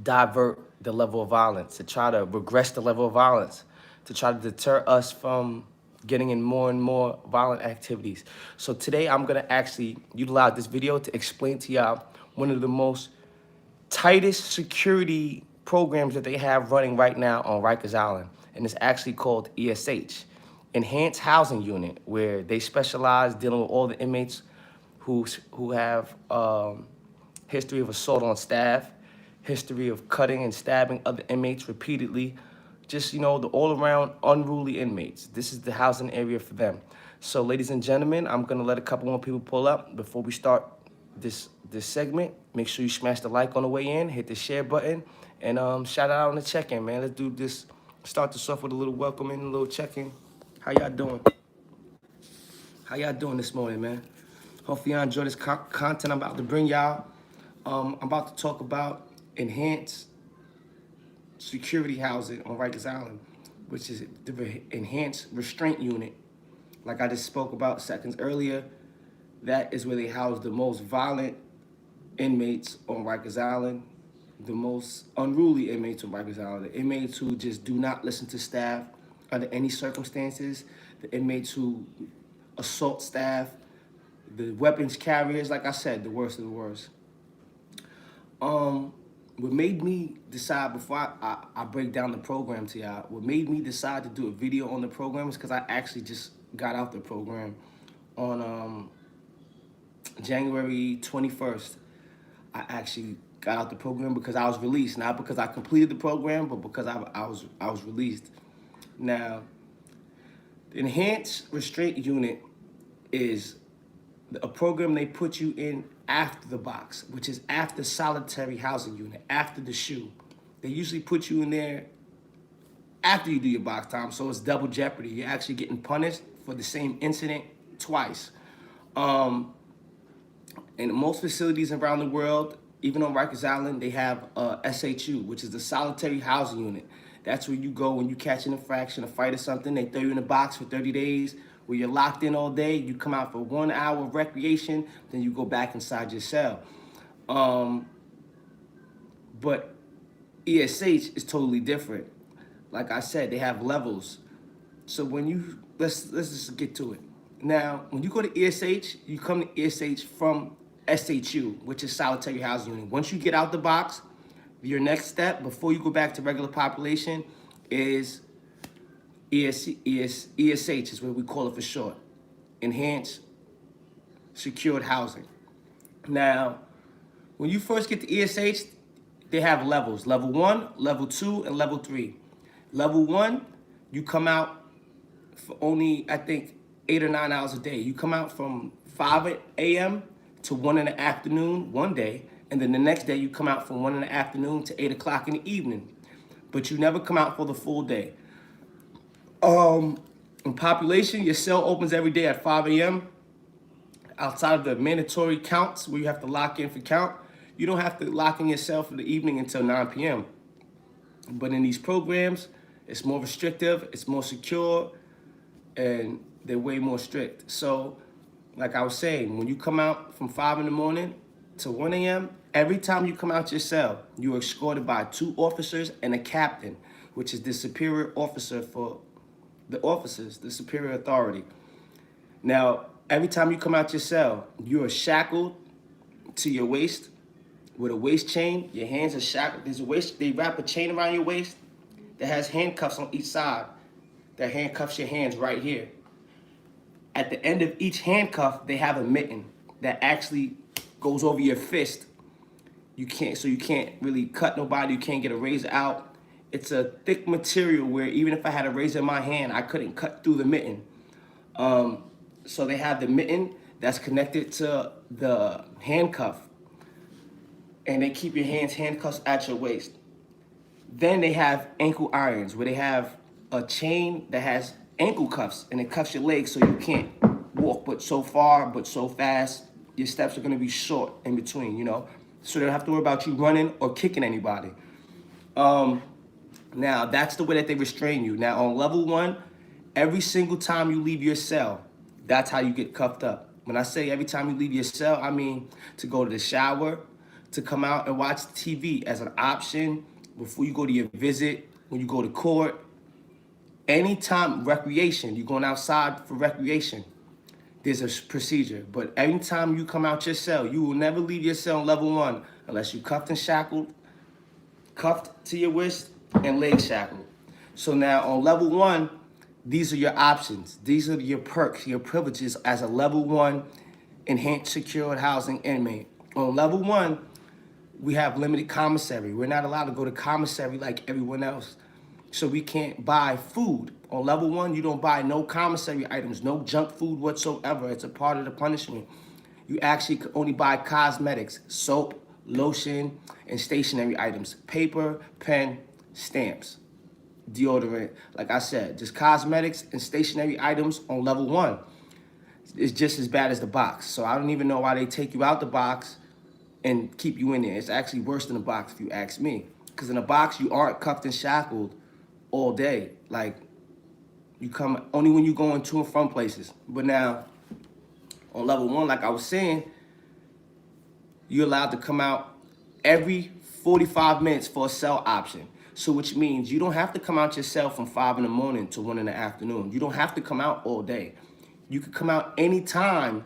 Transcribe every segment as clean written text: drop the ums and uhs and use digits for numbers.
divert the level of violence, to try to regress the level of violence, to try to deter us from getting in more and more violent activities. So today I'm gonna actually utilize this video to explain to y'all one of the most tightest security programs that they have running right now on Rikers Island. And it's actually called ESH, Enhanced Housing Unit, where they specialize dealing with all the inmates who have history of assault on staff, history of cutting and stabbing other inmates repeatedly, just, you know, the all-around unruly inmates. This is the housing area for them. So, ladies and gentlemen, I'm gonna let a couple more people pull up before we start this segment. Make sure you smash the like on the way in, hit the share button, and shout out on the check-in, man. Let's do this. Start this off with a little welcome in, a little check-in. How y'all doing? How y'all doing this morning, man? Hopefully y'all enjoy this content I'm about to bring y'all. I'm about to talk about enhanced security housing on Rikers Island, which is the enhanced restraint unit. Like I just spoke about seconds earlier, that is where they house the most violent inmates on Rikers Island, the most unruly inmates on Rikers Island, the inmates who just do not listen to staff under any circumstances, the inmates who assault staff, the weapons carriers, like I said, the worst of the worst. What made me decide, before I break down the program to y'all, what made me decide to do a video on the program is because I actually just got out the program on January 21st. I actually got out the program because I was released, not because I completed the program, but because I was released. Now, the Enhanced Restraint Unit is a program they put you in after the box, which is after solitary housing unit, after the SHU. They usually put you in there after you do your box time, so it's double jeopardy. You're actually getting punished for the same incident twice. In most facilities around the world, even on Rikers Island, they have SHU, which is the solitary housing unit. That's where you go when you catch an infraction, a fight or something. They throw you in a box for 30 days, where you're locked in all day. You come out for 1 hour of recreation, then you go back inside your cell. But ESH is totally different. Like I said, they have levels. So when you, let's just get to it. Now, when you go to ESH, you come to ESH from SHU, which is solitary housing unit. Once you get out the box, your next step before you go back to regular population is ESH is what we call it for short, Enhanced Secured Housing. Now, when you first get to ESH, they have levels, level 1, level 2, and level 3. Level 1, you come out for only, I think, 8 or 9 hours a day. You come out from 5 a.m. to 1 in the afternoon one day, and then the next day you come out from 1 in the afternoon to 8 o'clock in the evening. But you never come out for the full day. In population, your cell opens every day at 5 a.m. Outside of the mandatory counts where you have to lock in for count, you don't have to lock in your cell for the evening until 9 p.m. But in these programs, it's more restrictive, it's more secure, and they're way more strict. So, like I was saying, when you come out from 5 in the morning to 1 a.m., every time you come out your cell, you're escorted by 2 officers and a captain, which is the superior officer for the officers, the superior authority. Now, every time you come out your cell, you are shackled to your waist with a waist chain. Your hands are shackled. There's a waist, they wrap a chain around your waist that has handcuffs on each side that handcuffs your hands right here. At the end of each handcuff, they have a mitten that actually goes over your fist. You can't really cut nobody. You can't get a razor out. It's a thick material where even if I had a razor in my hand, I couldn't cut through the mitten. So they have the mitten that's connected to the handcuff, and they keep your hands handcuffed at your waist. Then they have ankle irons where they have a chain that has ankle cuffs, and it cuffs your legs so you can't walk but so far, but so fast. Your steps are gonna be short in between, you know? So they don't have to worry about you running or kicking anybody. Now, that's the way that they restrain you. Now, on level 1, every single time you leave your cell, that's how you get cuffed up. When I say every time you leave your cell, I mean to go to the shower, to come out and watch TV as an option before you go to your visit, when you go to court, anytime recreation, you're going outside for recreation, there's a procedure. But anytime you come out your cell, you will never leave your cell on level 1 unless you're cuffed and shackled, cuffed to your wrist, and leg shackled. So now on level 1, these are your options. These are your perks, your privileges as a level 1 enhanced secured housing inmate. On level 1, we have limited commissary. We're not allowed to go to commissary like everyone else. So we can't buy food. On level 1, you don't buy no commissary items, no junk food whatsoever. It's a part of the punishment. You actually can only buy cosmetics, soap, lotion, and stationery items, paper, pen, stamps, deodorant. Like I said, just cosmetics and stationery items on level 1. It's just as bad as the box. So I don't even know why they take you out the box and keep you in there. It's actually worse than the box if you ask me. Because in a box, you aren't cuffed and shackled all day. Like, you come only when you're going to and from places. But now, on level 1, like I was saying, you're allowed to come out every 45 minutes for a cell option. So which means you don't have to come out your cell from 5 in the morning to 1 in the afternoon. You don't have to come out all day. You can come out anytime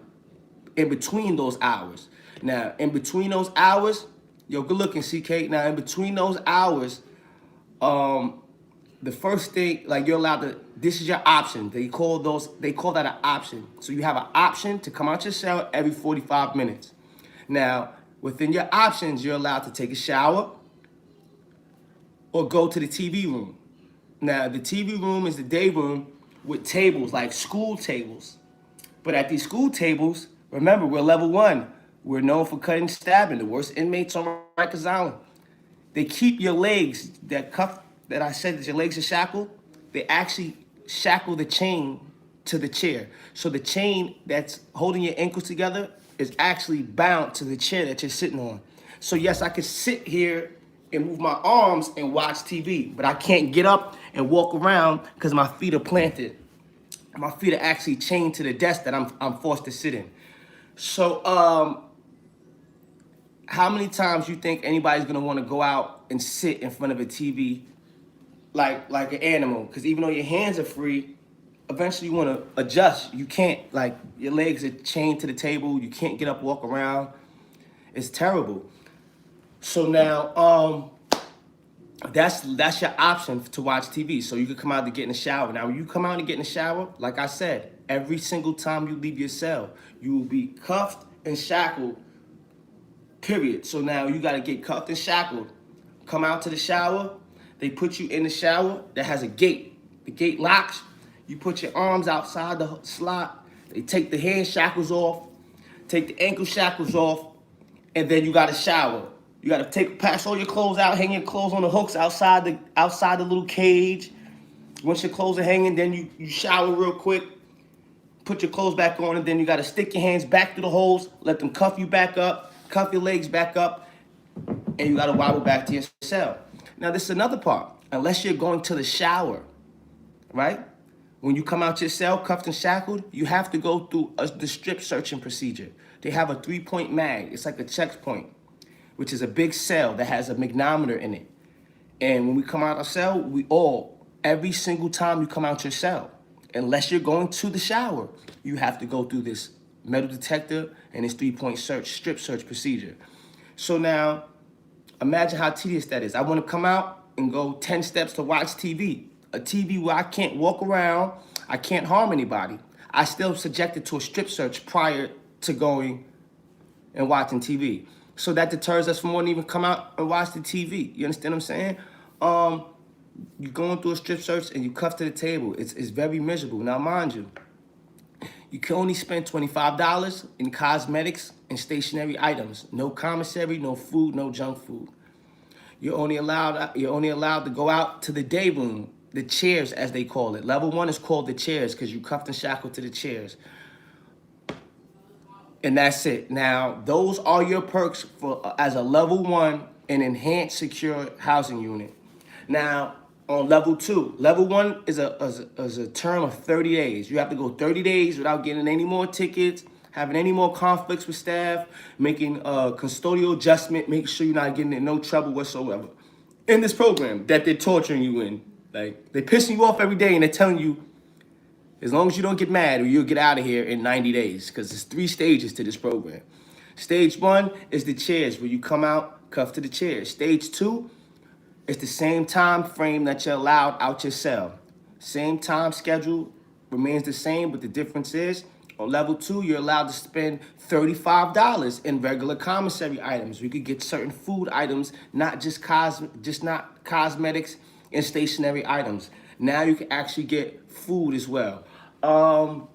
in between those hours. Now, in between those hours, yo, good looking, CK. Now, in between those hours, the first thing, like, you're allowed to, this is your option. They call that an option. So you have an option to come out your cell every 45 minutes. Now, within your options, you're allowed to take a shower or go to the TV room. Now, the TV room is the day room with tables, like school tables. But at these school tables, remember, we're level 1. We're known for cutting and stabbing, the worst inmates on Rikers Island. They keep your legs, that cuff that I said that your legs are shackled, they actually shackle the chain to the chair. So the chain that's holding your ankles together is actually bound to the chair that you're sitting on. So yes, I could sit here and move my arms and watch TV, but I can't get up and walk around because my feet are planted. My feet are actually chained to the desk that I'm forced to sit in. So how many times you think anybody's gonna want to go out and sit in front of a TV like an animal? Because even though your hands are free, eventually you want to adjust. You can't, like, your legs are chained to the table. You can't get up, walk around. It's terrible. So now, that's your option to watch TV. So you can come out to get in the shower. Now, when you come out and get in the shower, like I said, every single time you leave your cell, you will be cuffed and shackled, period. So now you got to get cuffed and shackled. Come out to the shower. They put you in the shower that has a gate. The gate locks. You put your arms outside the slot. They take the hand shackles off, take the ankle shackles off, and then you got to shower. You got to pass all your clothes out, hang your clothes on the hooks outside the little cage. Once your clothes are hanging, then you shower real quick, put your clothes back on, and then you got to stick your hands back through the holes, let them cuff you back up, cuff your legs back up, and you got to wobble back to your cell. Now, this is another part. Unless you're going to the shower, right? When you come out your cell, cuffed and shackled, you have to go through the strip searching procedure. They have a 3-point mag. It's like a checkpoint, which is a big cell that has a magnometer in it. And when we come out our cell, every single time you come out your cell, unless you're going to the shower, you have to go through this metal detector and this 3-point strip search procedure. So now, imagine how tedious that is. I want to come out and go 10 steps to watch TV. A TV where I can't walk around, I can't harm anybody. I still subjected to a strip search prior to going and watching TV. So that deters us from wanting to even come out and watch the TV. You understand what I'm saying? You're going through a strip search and you cuffed to the table. It's very miserable. Now, mind you, you can only spend $25 in cosmetics and stationery items. No commissary, no food, no junk food. You're only allowed to go out to the day room, the chairs as they call it. Level 1 is called the chairs because you cuffed and shackled to the chairs. And that's it. Now, those are your perks as a level 1 and enhanced secure housing unit. Now, on level 2, level 1 is a term of 30 days. You have to go 30 days without getting any more tickets, having any more conflicts with staff, making custodial adjustment, making sure you're not getting in no trouble whatsoever. In this program that they're torturing you in, like they're pissing you off every day and they're telling you, as long as you don't get mad or you'll get out of here in 90 days, because there's 3 stages to this program. Stage 1 is the chairs, where you come out, cuffed to the chairs. Stage 2 is the same time frame that you're allowed out your cell. Same time schedule remains the same, but the difference is on level 2, you're allowed to spend $35 in regular commissary items. You could get certain food items, not just not cosmetics and stationary items. Now you can actually get food as well. On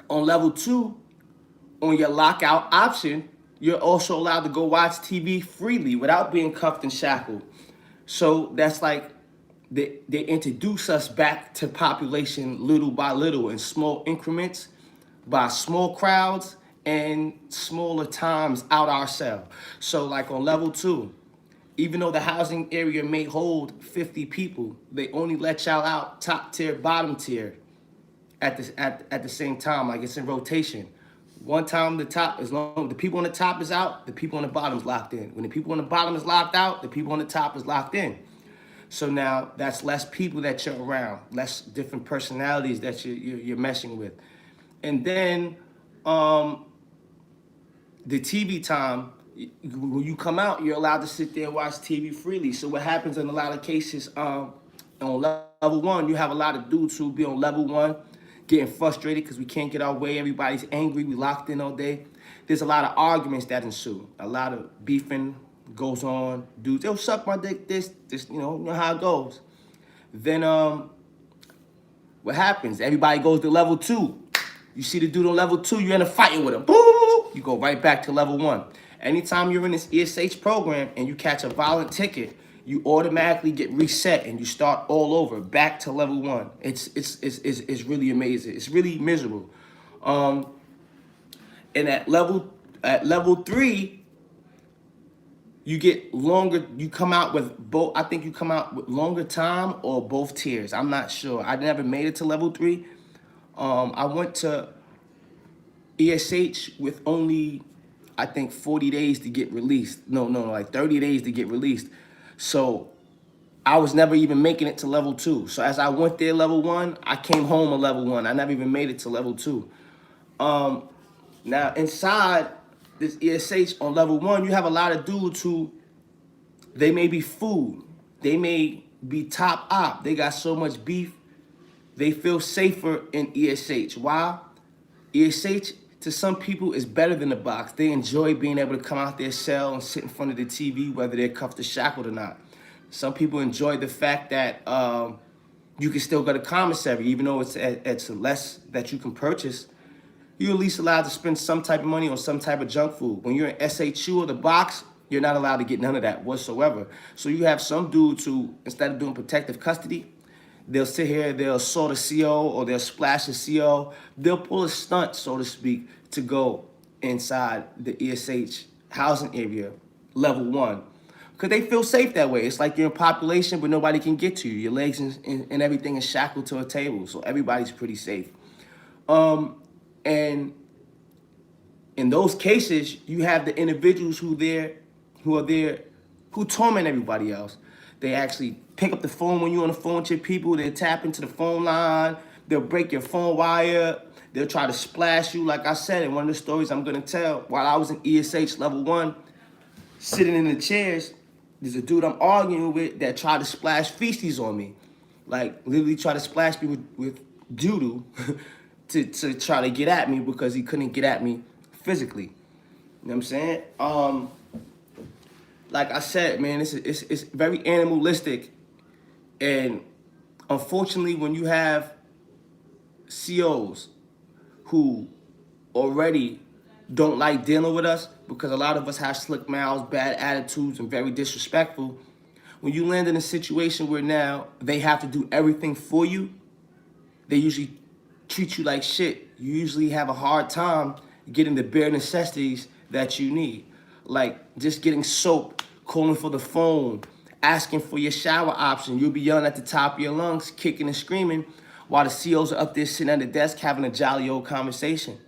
level 2, on your lockout option, you're also allowed to go watch TV freely without being cuffed and shackled. So that's like they introduce us back to population little by little in small increments, by small crowds and smaller times out our cell. So like on level 2, even though the housing area may hold 50 people, they only let y'all out top tier, bottom tier at the same time, like it's in rotation. One time the top, as long as the people on the top is out, the people on the bottom is locked in. When the people on the bottom is locked out, the people on the top is locked in. So now that's less people that you're around, less different personalities that you're meshing with. And then the TV time, when you come out, you're allowed to sit there and watch TV freely. So what happens in a lot of cases, on level 1, you have a lot of dudes who be on level 1 getting frustrated because we can't get our way. Everybody's angry. We locked in all day. There's a lot of arguments that ensue. A lot of beefing goes on. Dudes, they'll suck my dick, this, you know how it goes. Then what happens? Everybody goes to level 2. You see the dude on level 2, you end up fighting with him. Boo! You go right back to level 1. Anytime you're in this ESH program and you catch a violent ticket, you automatically get reset and you start all over, back to level 1. It's really amazing. It's really miserable. And at level 3, you get longer. You come out with both. I think you come out with longer time or both tiers. I'm not sure. I never made it to level 3. I went to ESH with only, I think, 40 days to get released. No, like 30 days to get released. So I was never even making it to level 2. So as I went there level 1, I came home a level 1. I never even made it to level 2. Now inside this ESH on level 1, you have a lot of dudes who, they may be food. They may be top op. They got so much beef. They feel safer in ESH. Why? ESH to some people is better than the box. They enjoy being able to come out their cell and sit in front of the TV, whether they're cuffed or shackled or not. Some people enjoy the fact that you can still go to commissary, even though it's less that you can purchase. You're at least allowed to spend some type of money on some type of junk food. When you're in SHU or the box, you're not allowed to get none of that whatsoever. So you have some dudes who, instead of doing protective custody, they'll sit here, they'll assault a CO or they'll splash a CO. They'll pull a stunt, so to speak, to go inside the ESH housing area, level 1. Because they feel safe that way. It's like you're in population, but nobody can get to you. Your legs and everything is shackled to a table, so everybody's pretty safe. And in those cases, you have the individuals who torment everybody else. They actually pick up the phone when you're on the phone with your people. They tap into the phone line. They'll break your phone wire. They'll try to splash you. Like I said, in one of the stories I'm going to tell, while I was in ESH level 1, sitting in the chairs, there's a dude I'm arguing with that tried to splash feces on me. Like, literally tried to splash me with doo-doo to try to get at me because he couldn't get at me physically. You know what I'm saying? Like I said, man, it's very animalistic. And unfortunately, when you have COs who already don't like dealing with us, because a lot of us have slick mouths, bad attitudes, and very disrespectful, when you land in a situation where now they have to do everything for you, they usually treat you like shit. You usually have a hard time getting the bare necessities that you need. Like just getting soap, calling for the phone, asking for your shower option. You'll be yelling at the top of your lungs, kicking and screaming, while the COs are up there sitting at the desk having a jolly old conversation.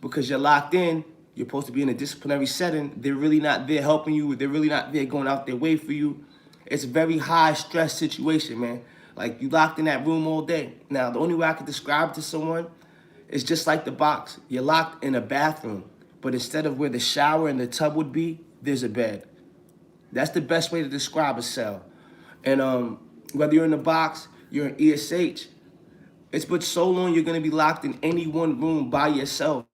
because you're locked in. You're supposed to be in a disciplinary setting. They're really not there helping you. They're really not there going out their way for you. It's a very high stress situation, man. Like, you locked in that room all day. Now, the only way I could describe it to someone is just like the box. You're locked in a bathroom, but instead of where the shower and the tub would be, there's a bed. That's the best way to describe a cell. And whether you're in the box, you're in ESH, it's but so long you're gonna be locked in any one room by yourself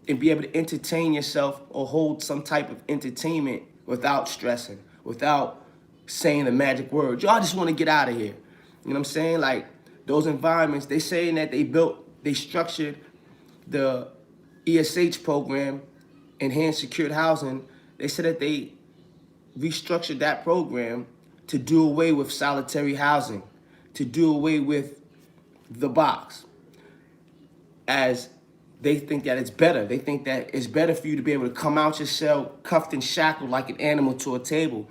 and be able to entertain yourself or hold some type of entertainment without stressing, without saying the magic word. Y'all just wanna get out of here. You know what I'm saying? Like, those environments, they saying that they structured the ESH program, Enhanced Secured Housing. They said that they restructured that program to do away with solitary housing, to do away with the box, as they think that it's better. They think that it's better for you to be able to come out your cell cuffed and shackled like an animal to a table,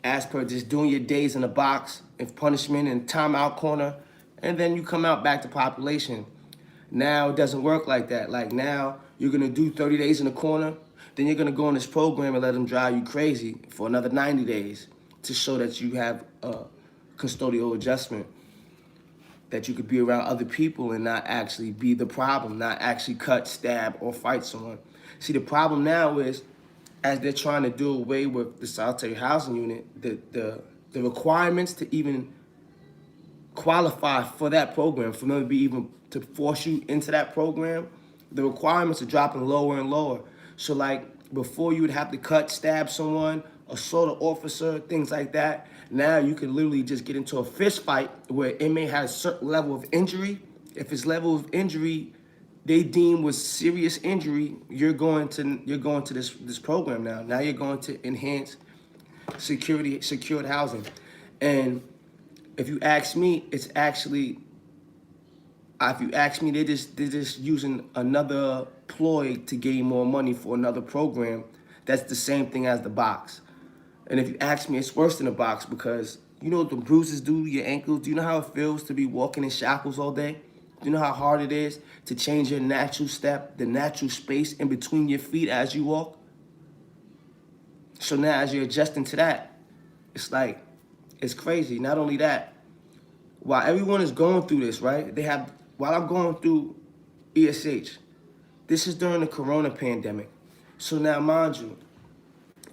as per just doing your days in a box of punishment and timeout corner, and then you come out back to population. Now it doesn't work like that. Like, now you're gonna do 30 days in the corner, then you're gonna go on this program and let them drive you crazy for another 90 days to show that you have a custodial adjustment, that you could be around other people and not actually be the problem, not actually cut, stab, or fight someone. See, the problem now is, as they're trying to do away with the solitary housing unit, the requirements to even qualify for that program, for them to be even to force you into that program, the requirements are dropping lower and lower. So, like, before you would have to cut, stab someone, assault an officer, things like that. Now you can literally just get into a fist fight where inmate has a certain level of injury. If his level of injury they deem was serious injury, you're going to this program now. Now you're going to Enhanced Secured Housing. And if you ask me, it's actually, if you ask me, they're just using another ploy to gain more money for another program that's the same thing as the box. And if you ask me, it's worse than the box, because you know what the bruises do to your ankles? Do you know how it feels to be walking in shackles all day? Do you know how hard it is to change your natural step, the natural space in between your feet as you walk? So now as you're adjusting to that, it's like, it's crazy. Not only that, while everyone is going through this, right? While I'm going through ESH, this is during the corona pandemic. So now, mind you,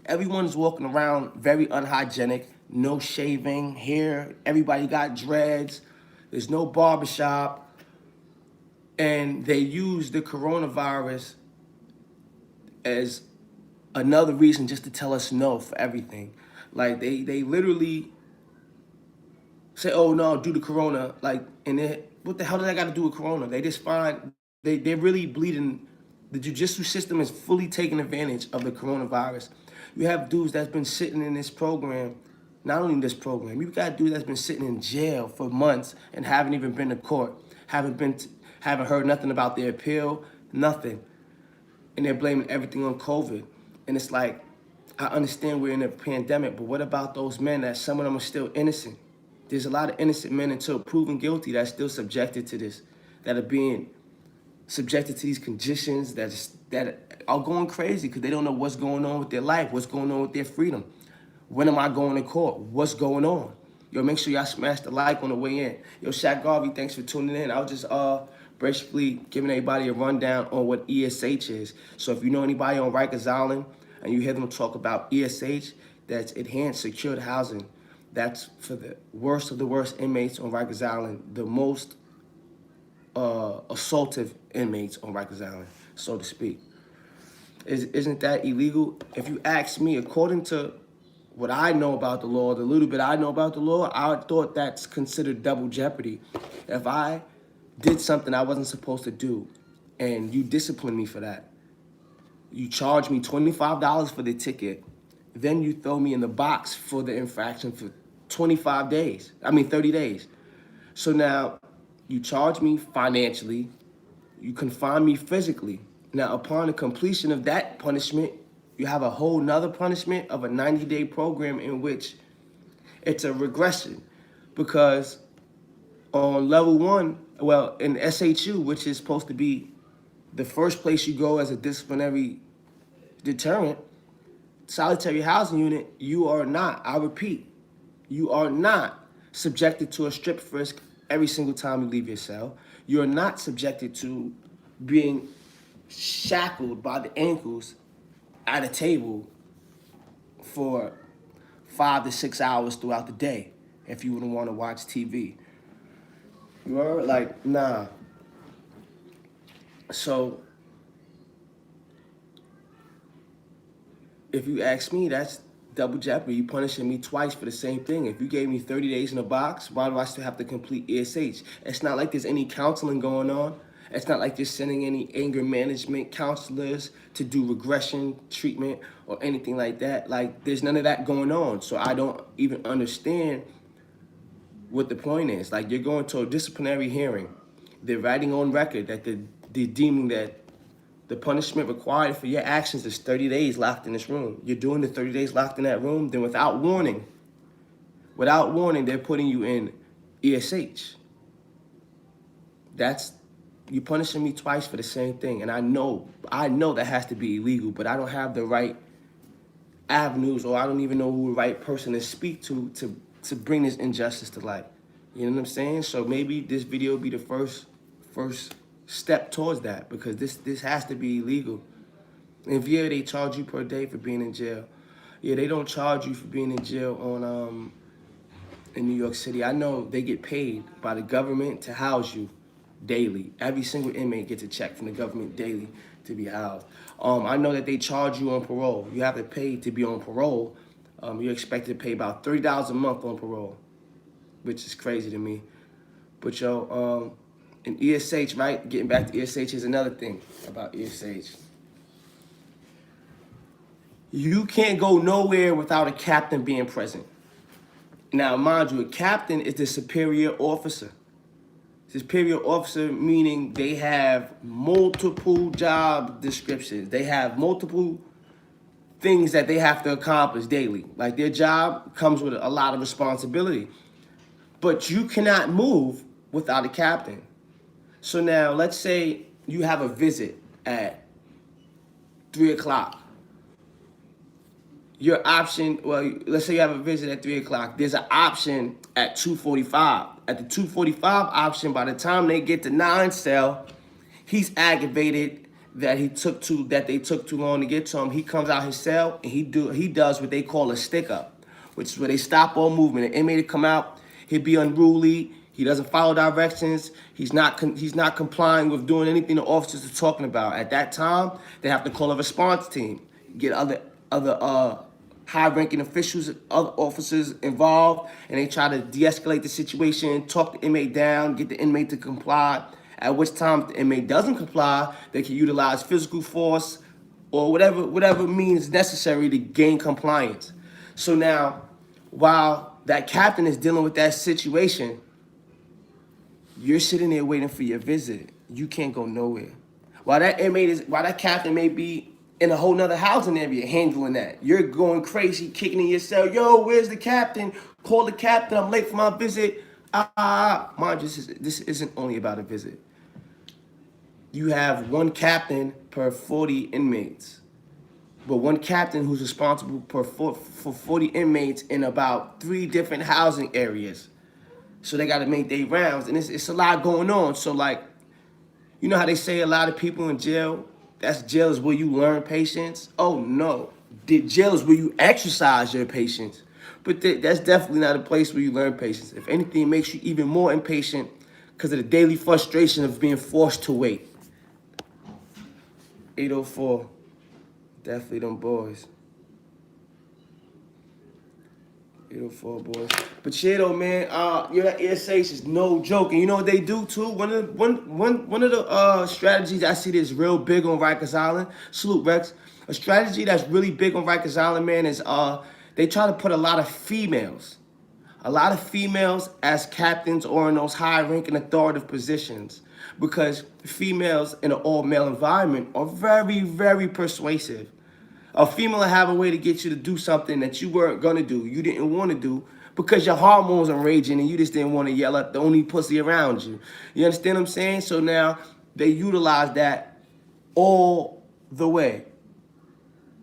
everyone's walking around very unhygienic, no shaving, hair, everybody got dreads, there's no barbershop, and they use the coronavirus as another reason just to tell us no for everything. Like, they literally say, oh no, do the corona, like, and what the hell did that got to do with corona? They just find, they're really bleeding. The judicial system is fully taking advantage of the coronavirus. You have dudes that's been sitting in this program, not only this program, you've got dudes that's been sitting in jail for months and haven't even been to court, haven't heard nothing about their appeal, nothing. And they're blaming everything on COVID. And it's like, I understand we're in a pandemic, but what about those men that some of them are still innocent? There's a lot of innocent men until proven guilty that's still subjected to this, that are being subjected to these conditions that are going crazy because they don't know what's going on with their life, what's going on with their freedom. When am I going to court? What's going on? Yo, make sure y'all smash the like on the way in. Yo, Shaq Garvey, thanks for tuning in. I was just basically giving everybody a rundown on what ESH is. So if you know anybody on Rikers Island and you hear them talk about ESH, that's Enhanced Secured Housing. That's for the worst of the worst inmates on Rikers Island, the most assaultive inmates on Rikers Island, so to speak. Isn't that illegal? If you ask me, according to what I know about the law, the little bit I know about the law, I thought that's considered double jeopardy. If I did something I wasn't supposed to do and you discipline me for that, you charge me $25 for the ticket, then you throw me in the box for the infraction for 30 days. So now you charge me financially, you confine me physically. Now, upon the completion of that punishment, you have a whole nother punishment of a 90-day program in which it's a regression, because on level 1, well, in SHU, which is supposed to be the first place you go as a disciplinary deterrent, solitary housing unit, you are not, I repeat, you are not subjected to a strip frisk every single time you leave your cell. You're not subjected to being shackled by the ankles at a table for 5 to 6 hours throughout the day if you wouldn't want to watch TV. You are like, nah. So if you ask me, that's double jeopardy. You punishing me twice for the same thing. If you gave me 30 days in a box, why do I still have to complete ESH? It's not like there's any counseling going on. It's not like you're sending any anger management counselors to do regression treatment or anything like that. Like, there's none of that going on. So I don't even understand what the point is. Like, you're going to a disciplinary hearing. They're writing on record that they're deeming that the punishment required for your actions is 30 days locked in this room. You're doing the 30 days locked in that room, then without warning, they're putting you in ESH. You're punishing me twice for the same thing. And I know that has to be illegal, but I don't have the right avenues, or I don't even know who the right person to speak to bring this injustice to light. You know what I'm saying? So maybe this video will be the first step towards that, because this has to be illegal. And yeah, they charge you per day for being in jail. Yeah, they don't charge you for being in jail on in New York City. I know they get paid by the government to house you daily. Every single inmate gets a check from the government daily to be housed. I know that they charge you on parole. You have to pay to be on parole. You're expected to pay about $30 a month on parole, which is crazy to me. But yo, in ESH, right? Getting back to ESH is another thing about ESH. You can't go nowhere without a captain being present. Now, mind you, a captain is the superior officer. Superior officer meaning they have multiple job descriptions. They have multiple things that they have to accomplish daily. Like, their job comes with a lot of responsibility. But you cannot move without a captain. So now, let's say you have a visit at 3 o'clock. Your option, well, let's say you have a visit at 3 o'clock. There's an option at 2:45. At the 2:45 option, by the time they get to 9 cell, he's aggravated that they took too long to get to him. He comes out his cell and he does what they call a stick up, which is where they stop all movement. An inmate to come out, he'd be unruly. He doesn't follow directions. He's not complying with doing anything the officers are talking about. At that time, they have to call a response team, get other high-ranking officials, other officers involved, and they try to de-escalate the situation, talk the inmate down, get the inmate to comply. At which time, if the inmate doesn't comply, they can utilize physical force or whatever means necessary to gain compliance. So now, while that captain is dealing with that situation, you're sitting there waiting for your visit. You can't go nowhere. While that captain may be in a whole nother housing area handling that, you're going crazy, kicking in your cell. Yo, where's the captain? Call the captain. I'm late for my visit. Mind you, this isn't only about a visit. You have one captain per 40 inmates, but one captain who's responsible for 40 inmates in about 3 different housing areas. So they got to make their rounds, and it's a lot going on. So, like, you know how they say a lot of people in jail, jail is where you learn patience? Oh, no. Jail is where you exercise your patience. But that's definitely not a place where you learn patience. If anything, it makes you even more impatient because of the daily frustration of being forced to wait. 804. Definitely them boys. 804 boys. But yeah, though, man, that ESH is no joke. And you know what they do too? One of the strategies I see that's real big on Rikers Island. Salute, Rex. A strategy that's really big on Rikers Island, man, is they try to put a lot of females as captains or in those high-ranking authoritative positions, because females in an all-male environment are very, very persuasive. A female will have a way to get you to do something that you weren't gonna do, you didn't want to do, because your hormones are raging and you just didn't want to yell at the only pussy around you. You understand what I'm saying? So now they utilize that all the way.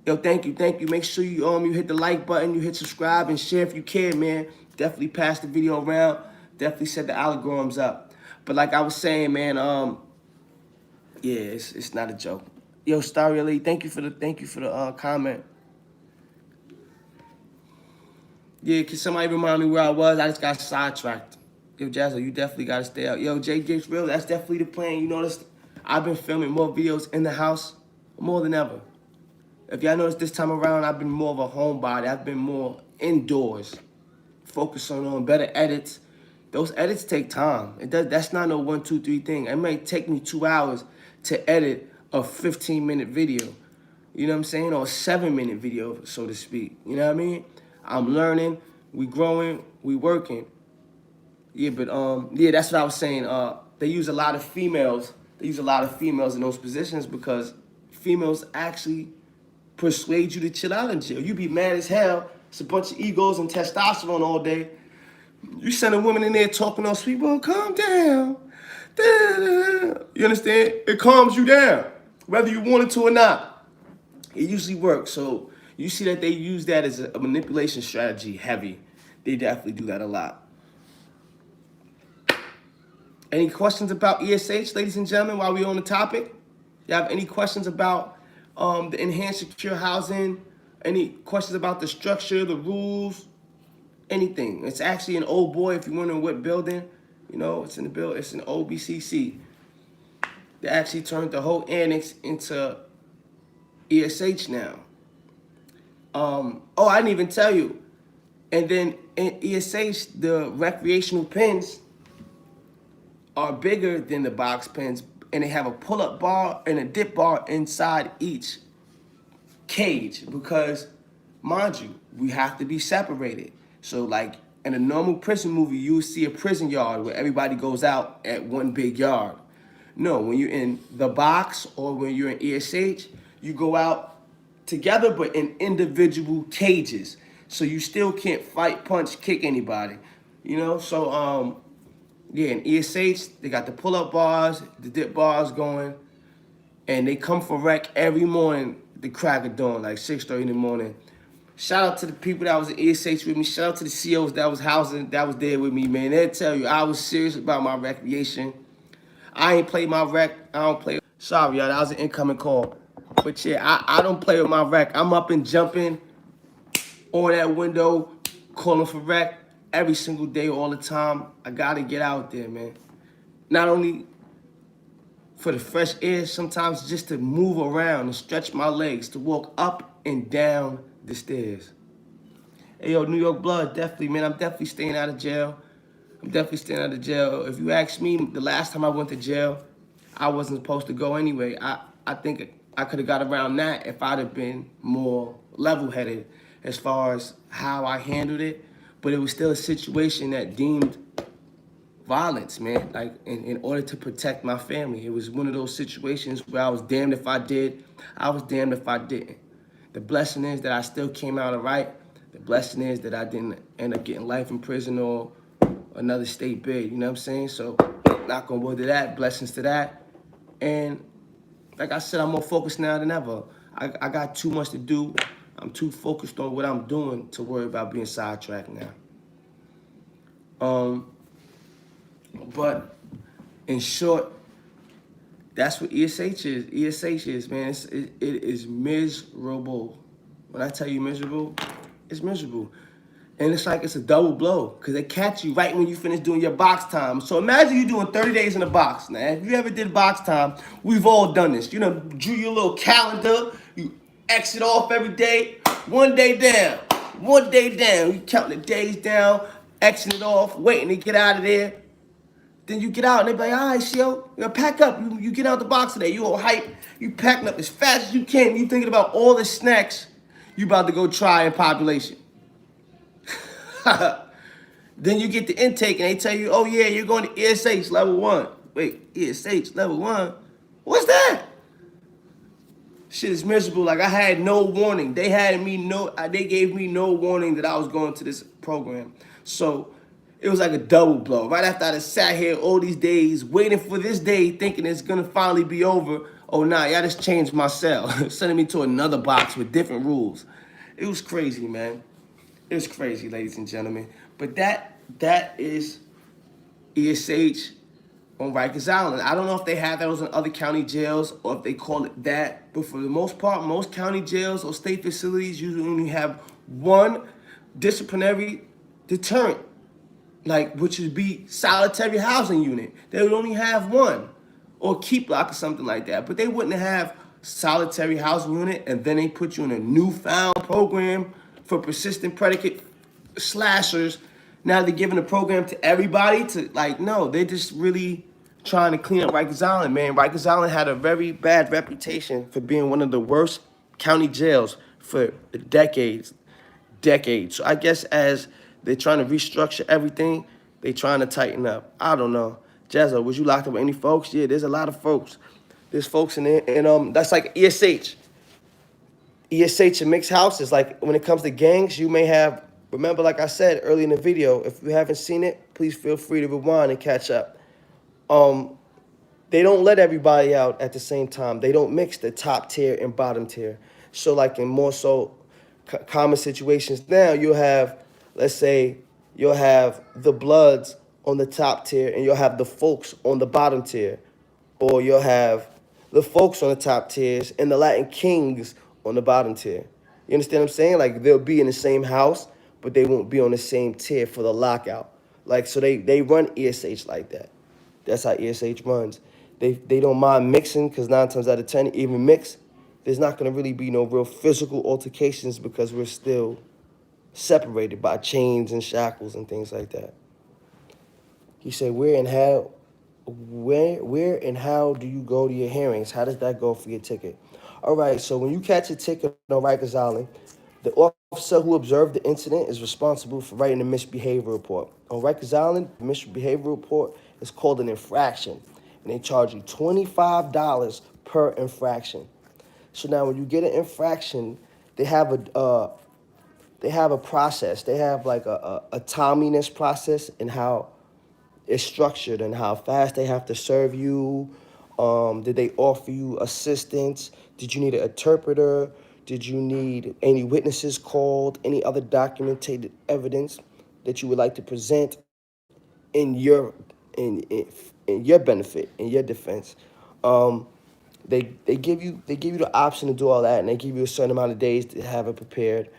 Yo, thank you. Make sure you hit the like button, you hit subscribe, and share if you can, man. Definitely pass the video around. Definitely set the algorithms up. But like I was saying, man, yeah, it's not a joke. Yo, Starry Ali, thank you for the comment. Yeah, can somebody remind me where I was? I just got sidetracked. Yo, Jazzo, you definitely gotta stay out. Yo, JJ's real. That's definitely the plan. You notice I've been filming more videos in the house more than ever. If y'all notice this time around, I've been more of a homebody. I've been more indoors, focusing on better edits. Those edits take time. That's not no 1, 2, 3 thing. It might take me 2 hours to edit a 15-minute video. You know what I'm saying? Or a 7-minute video, so to speak. You know what I mean? I'm learning, we growing, we working. Yeah, but yeah, that's what I was saying. They use a lot of females. They use a lot of females in those positions because females actually persuade you to chill out in jail. You be mad as hell. It's a bunch of egos and testosterone all day. You send a woman in there talking all sweet, well, calm down. You understand? It calms you down, whether you want it to or not. It usually works. So you see that they use that as a manipulation strategy heavy. They definitely do that a lot. Any questions about ESH, ladies and gentlemen, while we're on the topic? You have any questions about the enhanced secure housing? Any questions about the structure, the rules, anything? It's actually an old boy, if you're wondering what building. You know, it's in the building. It's in OBCC. They actually turned the whole annex into ESH now. Oh, I didn't even tell you. And then in ESH, the recreational pens are bigger than the box pens, and they have a pull-up bar and a dip bar inside each cage because, mind you, we have to be separated. So like in a normal prison movie, you see a prison yard where everybody goes out at one big yard. No, when you're in the box or when you're in ESH, you go out together but in individual cages. So you still can't fight, punch, kick anybody. You know, so yeah, in ESH, they got the pull-up bars, the dip bars going, and they come for rec every morning, the crack of dawn, like 6:30 in the morning. Shout out to the people that was in ESH with me. Shout out to the COs that was there with me, man. They'll tell you I was serious about my recreation. I ain't play my rec. I don't play. Sorry, y'all, that was an incoming call. But yeah, I don't play with my rec. I'm up and jumping on that window, calling for rec every single day, all the time. I gotta get out there, man. Not only for the fresh air, sometimes just to move around and stretch my legs, to walk up and down the stairs. Hey, yo, New York blood, definitely, man. I'm definitely staying out of jail. If you ask me, the last time I went to jail, I wasn't supposed to go anyway. I think I could have got around that if I'd have been more level-headed as far as how I handled it. But it was still a situation that deemed violence, man, like in order to protect my family. It was one of those situations where I was damned if I did, I was damned if I didn't. The blessing is that I still came out all right. The blessing is that I didn't end up getting life in prison or another state bid, you know what I'm saying? So, knock on wood to that, blessings to that. And like I said, I'm more focused now than ever. I got too much to do. I'm too focused on what I'm doing to worry about being sidetracked now. But in short, that's what ESH is. ESH is, man. It is miserable. When I tell you miserable, it's miserable. And it's like it's a double blow because they catch you right when you finish doing your box time. So imagine you doing 30 days in a box. Now, if you ever did box time, we've all done this. You know, drew your little calendar. You exit off every day. 1 day down. 1 day down. You count the days down, exit it off, waiting to get out of there. Then you get out and they be like, all right, yo, pack up. You get out the box today. You all hype. You packing up as fast as you can. You thinking about all the snacks you about to go try in population. Then you get the intake and they tell you, oh yeah, you're going to ESH level 1. Wait, ESH level 1? What's that? Shit is miserable. Like I had no warning. They gave me no warning that I was going to this program. So it was like a double blow. Right after I sat here all these days waiting for this day thinking it's gonna finally be over, Oh, nah, y'all just changed my cell. Sending me to another box with different rules. It was crazy, man. It was crazy, ladies and gentlemen. But that is ESH on Rikers Island. I don't know if they have those in other county jails or if they call it that, but for the most part, most county jails or state facilities usually only have one disciplinary deterrent, like which would be solitary housing unit. They would only have one, or keep lock or something like that. But they wouldn't have solitary housing unit and then they put you in a newfound program for persistent predicate slashers. Now they're giving the program to everybody to like, no, they're just really trying to clean up Rikers Island, man. Rikers Island had a very bad reputation for being one of the worst county jails for decades. So I guess as they're trying to restructure everything, they trying to tighten up. I don't know. Jezzo, was you locked up with any folks? Yeah, there's a lot of folks. There's folks in there, and that's like ESH. ESH and mixed houses. Like when it comes to gangs, you may have. Remember, like I said earlier in the video, if you haven't seen it, please feel free to rewind and catch up. They don't let everybody out at the same time. They don't mix the top tier and bottom tier. So like in more so common situations now, you'll have, let's say, you'll have the Bloods on the top tier and you'll have the folks on the bottom tier. Or you'll have the folks on the top tiers and the Latin Kings on the bottom tier. You understand what I'm saying? Like they'll be in the same house, but they won't be on the same tier for the lockout. Like, so they run ESH like that. That's how ESH runs. They don't mind mixing because 9 times out of 10, even mix, there's not going to really be no real physical altercations because we're still separated by chains and shackles and things like that. He said, where and how do you go to your hearings? How does that go for your ticket? All right, so when you catch a ticket on Rikers Island, the officer who observed the incident is responsible for writing a misbehavior report. On Rikers Island, the misbehavior report is called an infraction, and they charge you $25 per infraction. So now when you get an infraction, they have a process. They have like a timeliness process and how it's structured and how fast they have to serve you. Did they offer you assistance? Did you need an interpreter? Did you need any witnesses called? Any other documented evidence that you would like to present in your benefit, in your defense? They give you the option to do all that, and they give you a certain amount of days to have it prepared,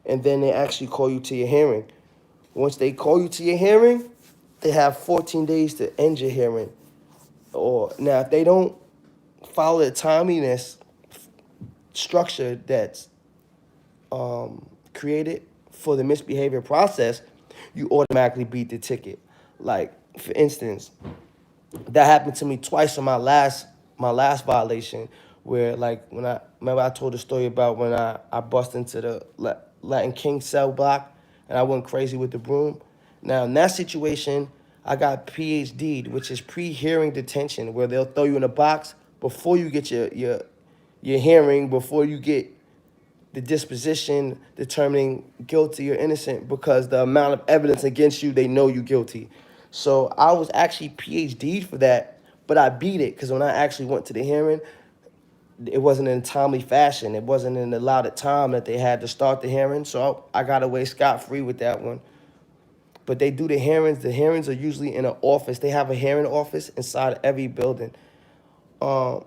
and then they actually call you to your hearing. Once they call you to your hearing, they have 14 days to end your hearing. Or now, if they don't follow the timeliness structure that's created for the misbehavior process, you automatically beat the ticket. Like, for instance, that happened to me twice on my last violation, where like when I told the story about when I bust into the Latin King cell block and I went crazy with the broom. Now in that situation, I got PhD'd, which is pre-hearing detention, where they'll throw you in a box before you get your hearing, before you get the disposition determining guilty or innocent, because the amount of evidence against you, they know you guilty. So I was actually PhD'd for that, but I beat it because when I actually went to the hearing, it wasn't in a timely fashion. It wasn't in the allotted time that they had to start the hearing. So I got away scot-free with that one. But they do the hearings. The hearings are usually in an office. They have a hearing office inside every building. And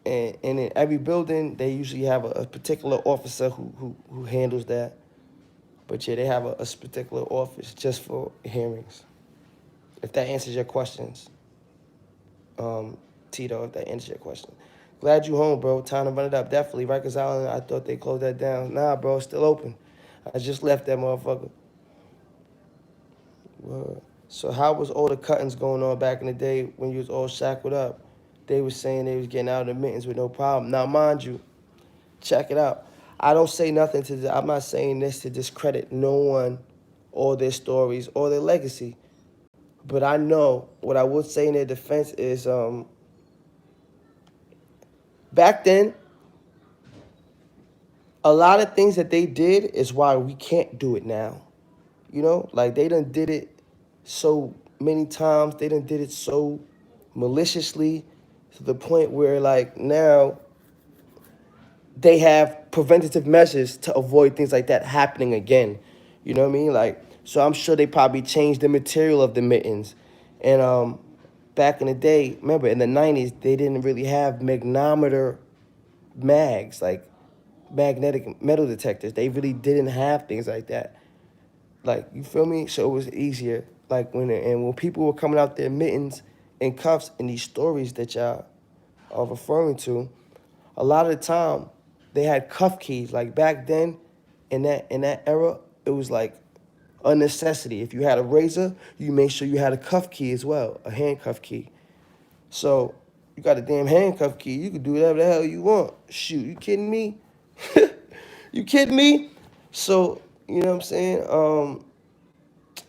in every building, they usually have a particular officer who handles that. But yeah, they have a particular office just for hearings. If that answers your questions, Tito, if that answers your question. Glad you home, bro. Time to run it up. Definitely. Rikers Island, I thought they closed that down. Nah, bro, it's still open. I just left that motherfucker. So how was all the cuttings going on back in the day when you was all shackled up? They was saying they was getting out of the mittens with no problem. Now, mind you, check it out. I don't say nothing I'm not saying this to discredit no one or their stories or their legacy. But I know what I would say in their defense is back then, a lot of things that they did is why we can't do it now. You know, like they done did it so many times. They done did it so maliciously, to the point where like now they have preventative measures to avoid things like that happening again. You know what I mean? Like, so I'm sure they probably changed the material of the mittens. And back in the day, remember in the 90s, they didn't really have magnometer mags, like magnetic metal detectors. They really didn't have things like that. Like, you feel me? So it was easier. Like when people were coming out their mittens and cuffs in these stories that y'all are referring to, a lot of the time they had cuff keys. Like back then, in that era, it was like a necessity. If you had a razor, you made sure you had a cuff key as well, a handcuff key. So you got a damn handcuff key, you can do whatever the hell you want. Shoot, you kidding me? You kidding me? So, you know what I'm saying?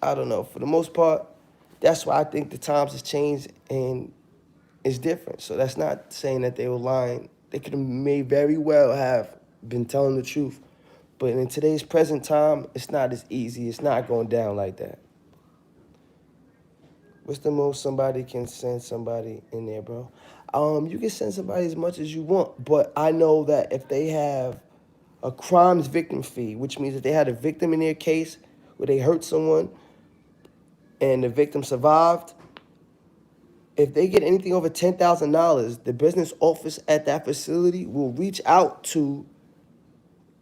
I don't know. For the most part, that's why I think the times has changed and it's different. So that's not saying that they were lying. They could have may very well have been telling the truth. But in today's present time, it's not as easy. It's not going down like that. What's the most somebody can send somebody in there, bro? You can send somebody as much as you want, but I know that if they have a crimes victim fee, which means if they had a victim in their case where they hurt someone and the victim survived, if they get anything over $10,000, the business office at that facility will reach out to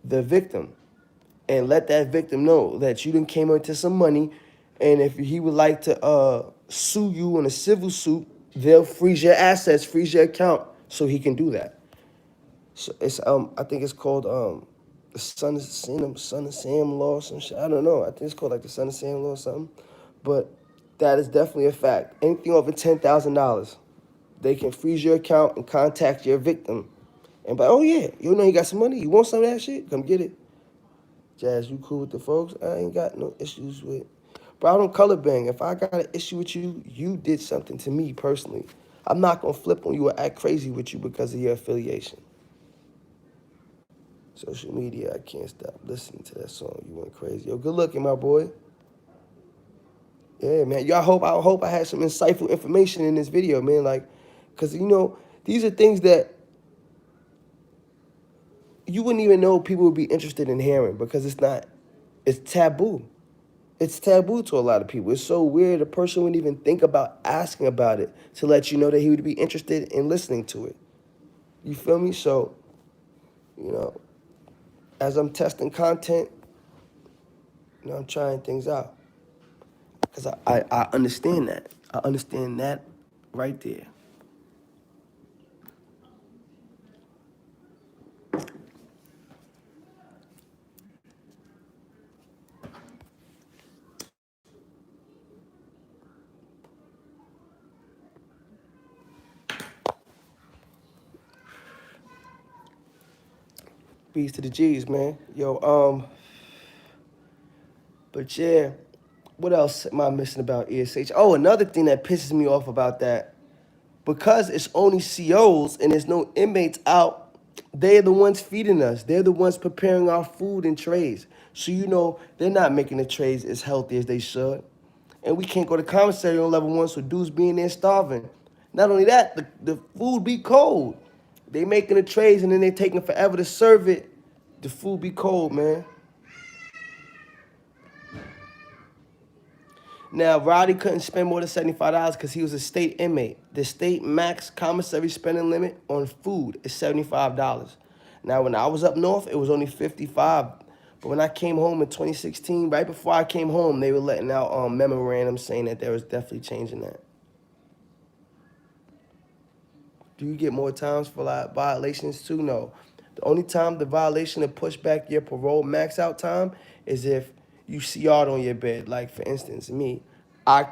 the victim and let that victim know that you done came into some money, and if he would like to sue you in a civil suit, they'll freeze your assets, freeze your account, so he can do that. So it's I think it's called the Son of Sam law or some shit. I don't know. I think it's called like the Son of Sam law or something. But that is definitely a fact. Anything over $10,000, they can freeze your account and contact your victim. And by, oh yeah, you know you got some money. You want some of that shit? Come get it. Jazz, you cool with the folks? I ain't got no issues with. Bro, I don't color bang. If I got an issue with you, you did something to me personally. I'm not gonna flip on you or act crazy with you because of your affiliation. Social media, I can't stop listening to that song. You went crazy. Yo, good looking, my boy. Yeah, man. Yo, I hope I had some insightful information in this video, man. Like, cause you know, these are things that you wouldn't even know people would be interested in hearing because it's taboo. It's taboo to a lot of people. It's so weird a person wouldn't even think about asking about it to let you know that he would be interested in listening to it. You feel me? So, you know, as I'm testing content, you know, I'm trying things out. Because I understand that. I understand that right there. Peace to the G's, man. Yo, but yeah, what else am I missing about ESH? Oh, another thing that pisses me off about that, because it's only COs and there's no inmates out, they're the ones feeding us. They're the ones preparing our food and trays. So, you know, they're not making the trays as healthy as they should. And we can't go to commissary on level 1, so dudes being there starving. Not only that, the food be cold. They making the trays and then they taking forever to serve it. The food be cold, man. Now, Roddy couldn't spend more than $75 because he was a state inmate. The state max commissary spending limit on food is $75. Now, when I was up north, it was only $55. But when I came home in 2016, right before I came home, they were letting out memorandums saying that there was definitely changing that. Do you get more times for like violations too? No. The only time the violation to push back your parole max out time is if you CR'd on your bed. Like, for instance, me, I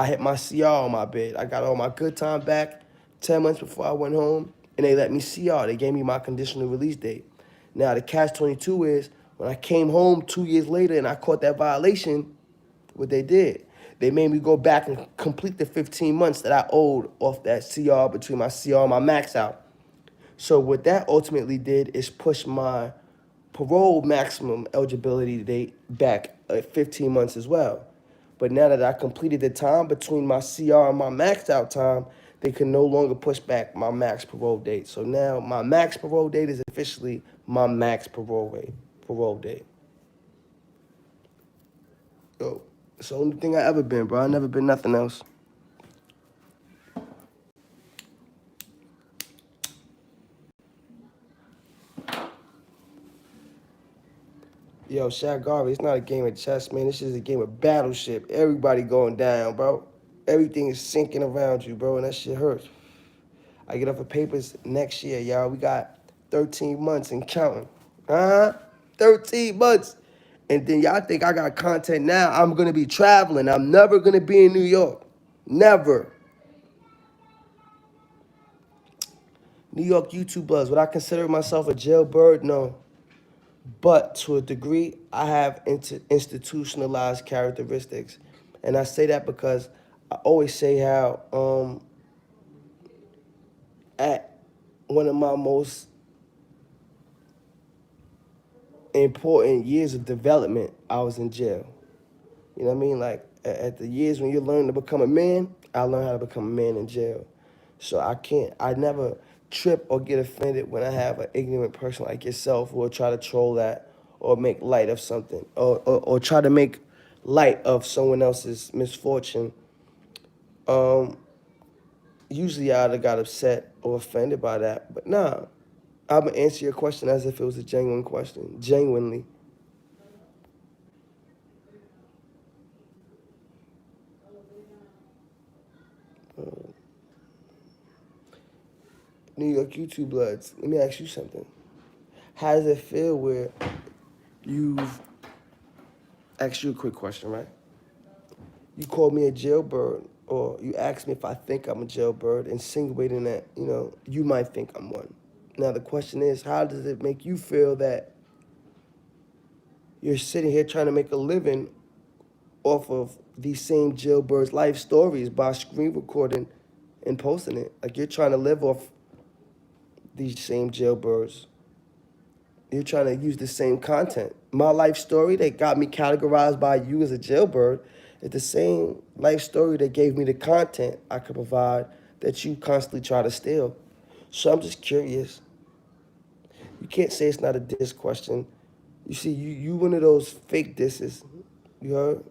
hit my CR on my bed. I got all my good time back 10 months before I went home, and they let me CR. They gave me my conditional release date. Now, the catch-22 is when I came home 2 years later and I caught that violation, what they did, they made me go back and complete the 15 months that I owed off that CR between my CR and my max out. So what that ultimately did is push my parole maximum eligibility date back 15 months as well. But now that I completed the time between my CR and my maxed out time, they can no longer push back my max parole date. So now my max parole date is officially my max parole date. Yo, it's the only thing I ever been, bro. I never been nothing else. Yo, Shaq Garvey, it's not a game of chess, man. This is a game of battleship. Everybody going down, bro. Everything is sinking around you, bro, and that shit hurts. I get up for papers next year, y'all. We got 13 months and counting. 13 months. And then y'all think I got content now. I'm going to be traveling. I'm never going to be in New York. Never. New York YouTube buzz. Would I consider myself a jailbird? No. But to a degree, I have institutionalized characteristics. And I say that because I always say how at one of my most important years of development, I was in jail. You know what I mean? Like, at the years when you learn to become a man, I learned how to become a man in jail. So I never trip or get offended when I have an ignorant person like yourself who will try to troll that or make light of something or try to make light of someone else's misfortune. Usually I'd have got upset or offended by that, but nah. I'm going to answer your question as if it was a genuine question, genuinely. New York YouTube Bloods, let me ask you something. How does it feel where you've... Ask you a quick question, right? You called me a jailbird, or you asked me if I think I'm a jailbird, insinuating that, you might think I'm one. Now, the question is, how does it make you feel that you're sitting here trying to make a living off of these same jailbirds' life stories by screen recording and posting it? Like, you're trying to live off these same jailbirds. You're trying to use the same content. My life story that got me categorized by you as a jailbird is the same life story that gave me the content I could provide that you constantly try to steal. So I'm just curious. You can't say it's not a diss question. You see, you one of those fake disses. You heard?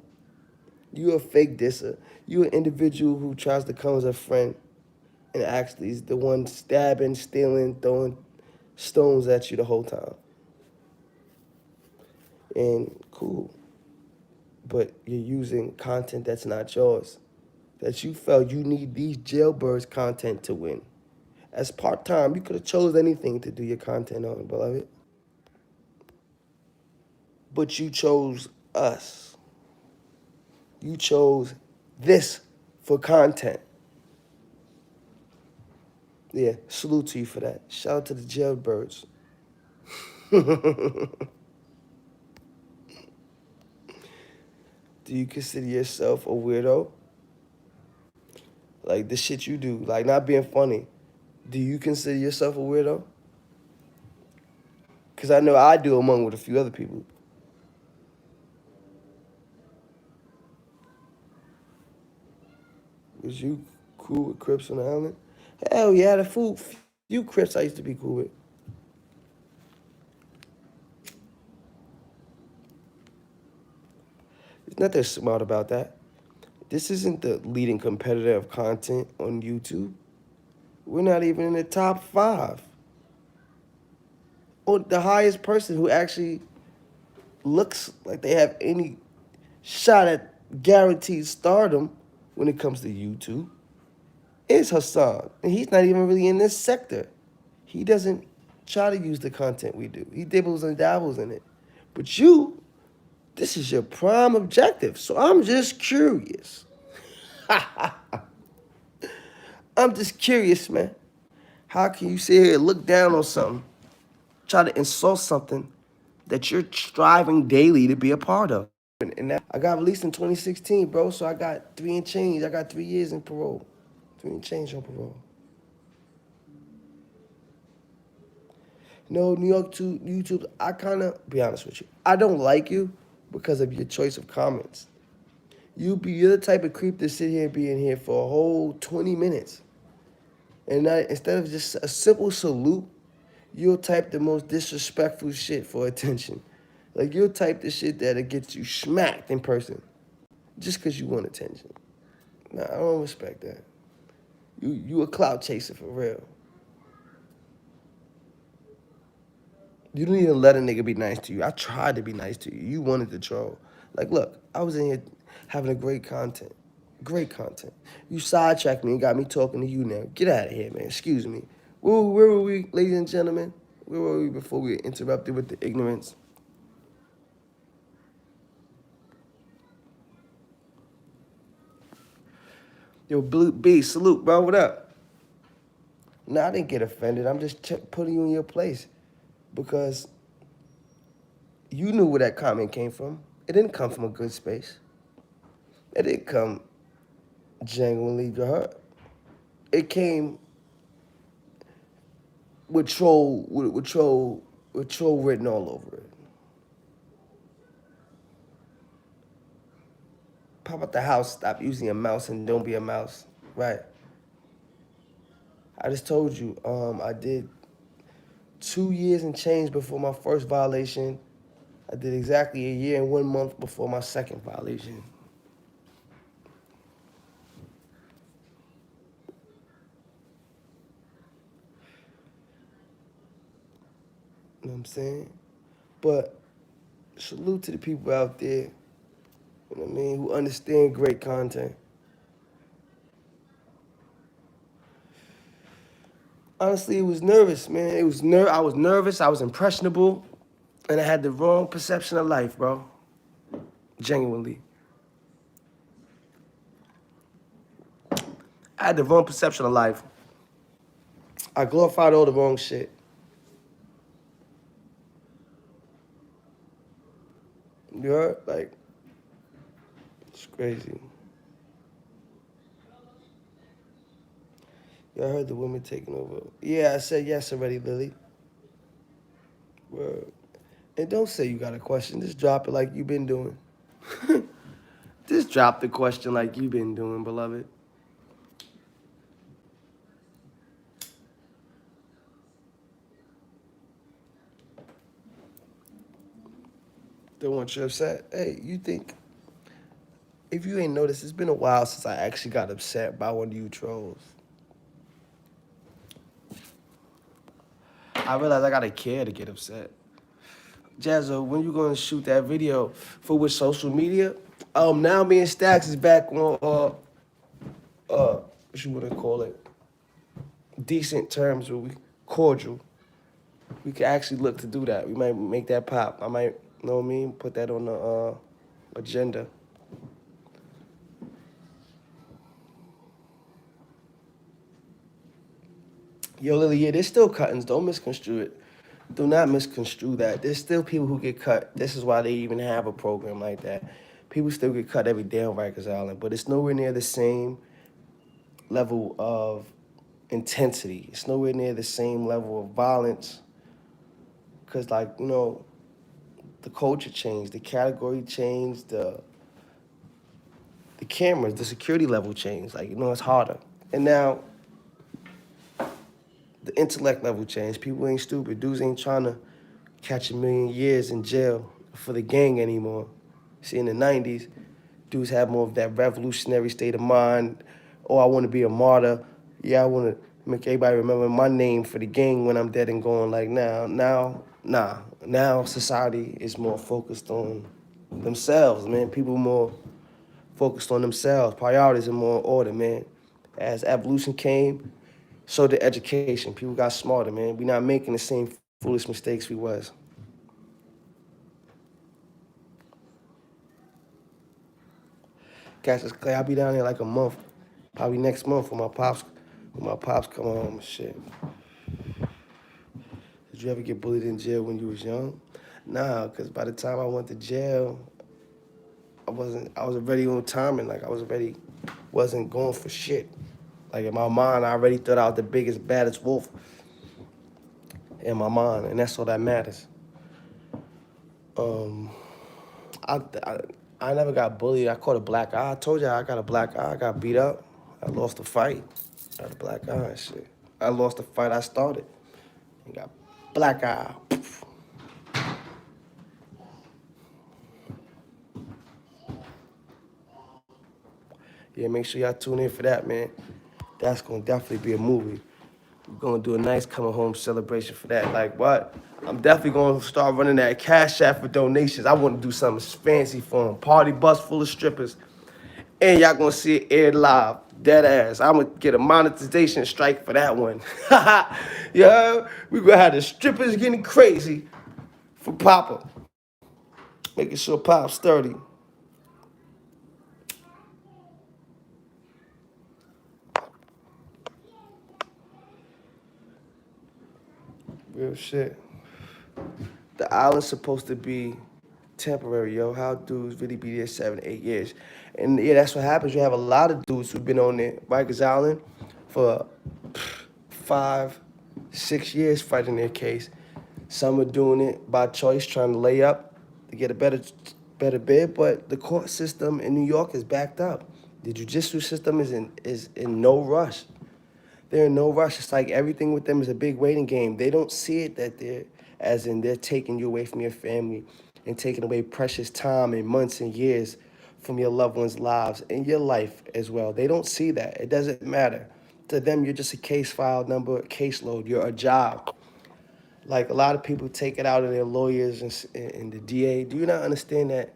You a fake disser. You an individual who tries to come as a friend and actually is the one stabbing, stealing, throwing stones at you the whole time. And cool. But you're using content that's not yours. That you felt you need these jailbirds content to win. As part-time, you could have chose anything to do your content on, beloved. But you chose us. You chose this for content. Yeah, salute to you for that. Shout out to the jailbirds. Do you consider yourself a weirdo? Like the shit you do, like not being funny. Do you consider yourself a weirdo? Because I know I do among with a few other people. Was you cool with Crips on the island? Hell yeah, the few Crips I used to be cool with. There's nothing smart about that. This isn't the leading competitor of content on YouTube. We're not even in the top 5. Or the highest person who actually looks like they have any shot at guaranteed stardom when it comes to YouTube is Hassan. And he's not even really in this sector. He doesn't try to use the content we do. He dibbles and dabbles in it. But you, this is your prime objective. So I'm just curious. I'm just curious, man. How can you sit here and look down on something, try to insult something that you're striving daily to be a part of? And that, I got released in 2016, bro, so I got 3 and change. I got 3 years in parole. 3 and change on parole. No, New York YouTube, I kind of, be honest with you, I don't like you because of your choice of comments. You're the type of creep to sit here and be in here for a whole 20 minutes And instead of just a simple salute, you'll type the most disrespectful shit for attention. Like, you'll type the shit that'll get you smacked in person just because you want attention. Nah, I don't respect that. You a clout chaser for real. You don't even let a nigga be nice to you. I tried to be nice to you. You wanted to troll. Like, look, I was in here having a great content. Great content. You sidetracked me and got me talking to you now. Get out of here, man. Excuse me. Where were we, ladies and gentlemen? Where were we before we were interrupted with the ignorance? Yo, Blue B, salute, bro. What up? No, I didn't get offended. I'm just putting you in your place because you knew where that comment came from. It didn't come from a good space. It didn't come genuinely to her. It came with troll written all over it. Pop out the house, stop using a mouse and don't be a mouse. Right. I just told you, I did 2 years and change before my first violation. I did exactly a year and 1 month before my second violation. You know what I'm saying? But salute to the people out there, you know what I mean, who understand great content. Honestly, it was nervous, man. I was nervous, I was impressionable, and I had the wrong perception of life, bro. Genuinely. I had the wrong perception of life. I glorified all the wrong shit. You heard? Like, it's crazy. Yeah, I heard the women taking over. Yeah, I said yes already, Lily. Word. And don't say you got a question. Just drop it like you've been doing. Just drop the question like you've been doing, beloved. Don't want you upset. Hey, you think, if you ain't noticed, it's been a while since I actually got upset by one of you trolls. I realized I gotta care to get upset. Jazzo, when you gonna shoot that video for which social media? Now me and Stacks is back on what you wanna call it? Decent terms, where we cordial. We could actually look to do that. We might make that pop. I might, you know what I mean, put that on the agenda. Yo, Lily, yeah, there's still cuttings. Don't misconstrue it. Do not misconstrue that. There's still people who get cut. This is why they even have a program like that. People still get cut every day on Rikers Island, but it's nowhere near the same level of intensity. It's nowhere near the same level of violence. Because, like, you know, the culture changed, the category changed, the cameras, the security level changed. Like, you know, it's harder. And now the intellect level changed. People ain't stupid. Dudes ain't trying to catch 1,000,000 years in jail for the gang anymore. See, in the 90s, dudes had more of that revolutionary state of mind. Oh, I want to be a martyr. Yeah, I want to make everybody remember my name for the gang when I'm dead and gone. Like, now society is more focused on themselves, man. People more focused on themselves. Priorities are more in order, man. As evolution came, so did education. People got smarter, man. We not making the same foolish mistakes we was. Cassius Clay, I'll be down there like a month, probably next month when my pops come home and shit. Did you ever get bullied in jail when you was young? Nah, because by the time I went to jail, I was already on timing. Like, wasn't going for shit. Like, in my mind, I already thought I was the biggest, baddest wolf in my mind, and that's all that matters. I never got bullied. I caught a black eye. I told you I got a black eye. I got beat up. I lost a fight. Got a black eye and shit. I lost the fight I started. And got black eye. Yeah, make sure y'all tune in for that, man. That's gonna definitely be a movie. We're gonna do a nice coming home celebration for that. Like what? I'm definitely gonna start running that CashApp for donations. I want to do something fancy for them. Party bus full of strippers. And y'all gonna see it aired live. Dead ass. I'm gonna get a monetization strike for that one. Yeah, we gonna have the strippers getting crazy for Papa. Making sure Pop's sturdy. Real shit. The island's supposed to be temporary, yo. How dudes really be there 7, 8 years. And yeah, that's what happens. You have a lot of dudes who've been on there, Rikers Island, for 5, 6 years fighting their case. Some are doing it by choice, trying to lay up to get a better bid, but the court system in New York is backed up. The judicial system is in no rush. They're in no rush. It's like everything with them is a big waiting game. They don't see it that they're taking you away from your family and taking away precious time and months and years from your loved ones' lives and your life as well. They don't see that. It doesn't matter. To them, you're just a case file number, a caseload. You're a job. Like a lot of people take it out of their lawyers and the DA. Do you not understand that?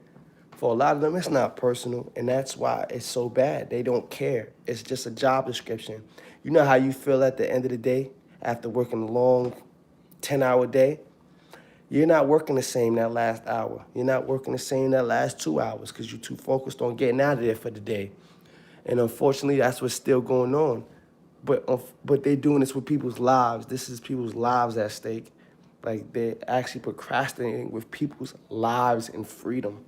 For a lot of them, it's not personal, and that's why it's so bad. They don't care. It's just a job description. You know how you feel at the end of the day after working a long 10-hour day? You're not working the same that last hour. You're not working the same that last 2 hours because you're too focused on getting out of there for the day. And unfortunately, that's what's still going on. But they're doing this with people's lives. This is people's lives at stake. Like, they're actually procrastinating with people's lives and freedom.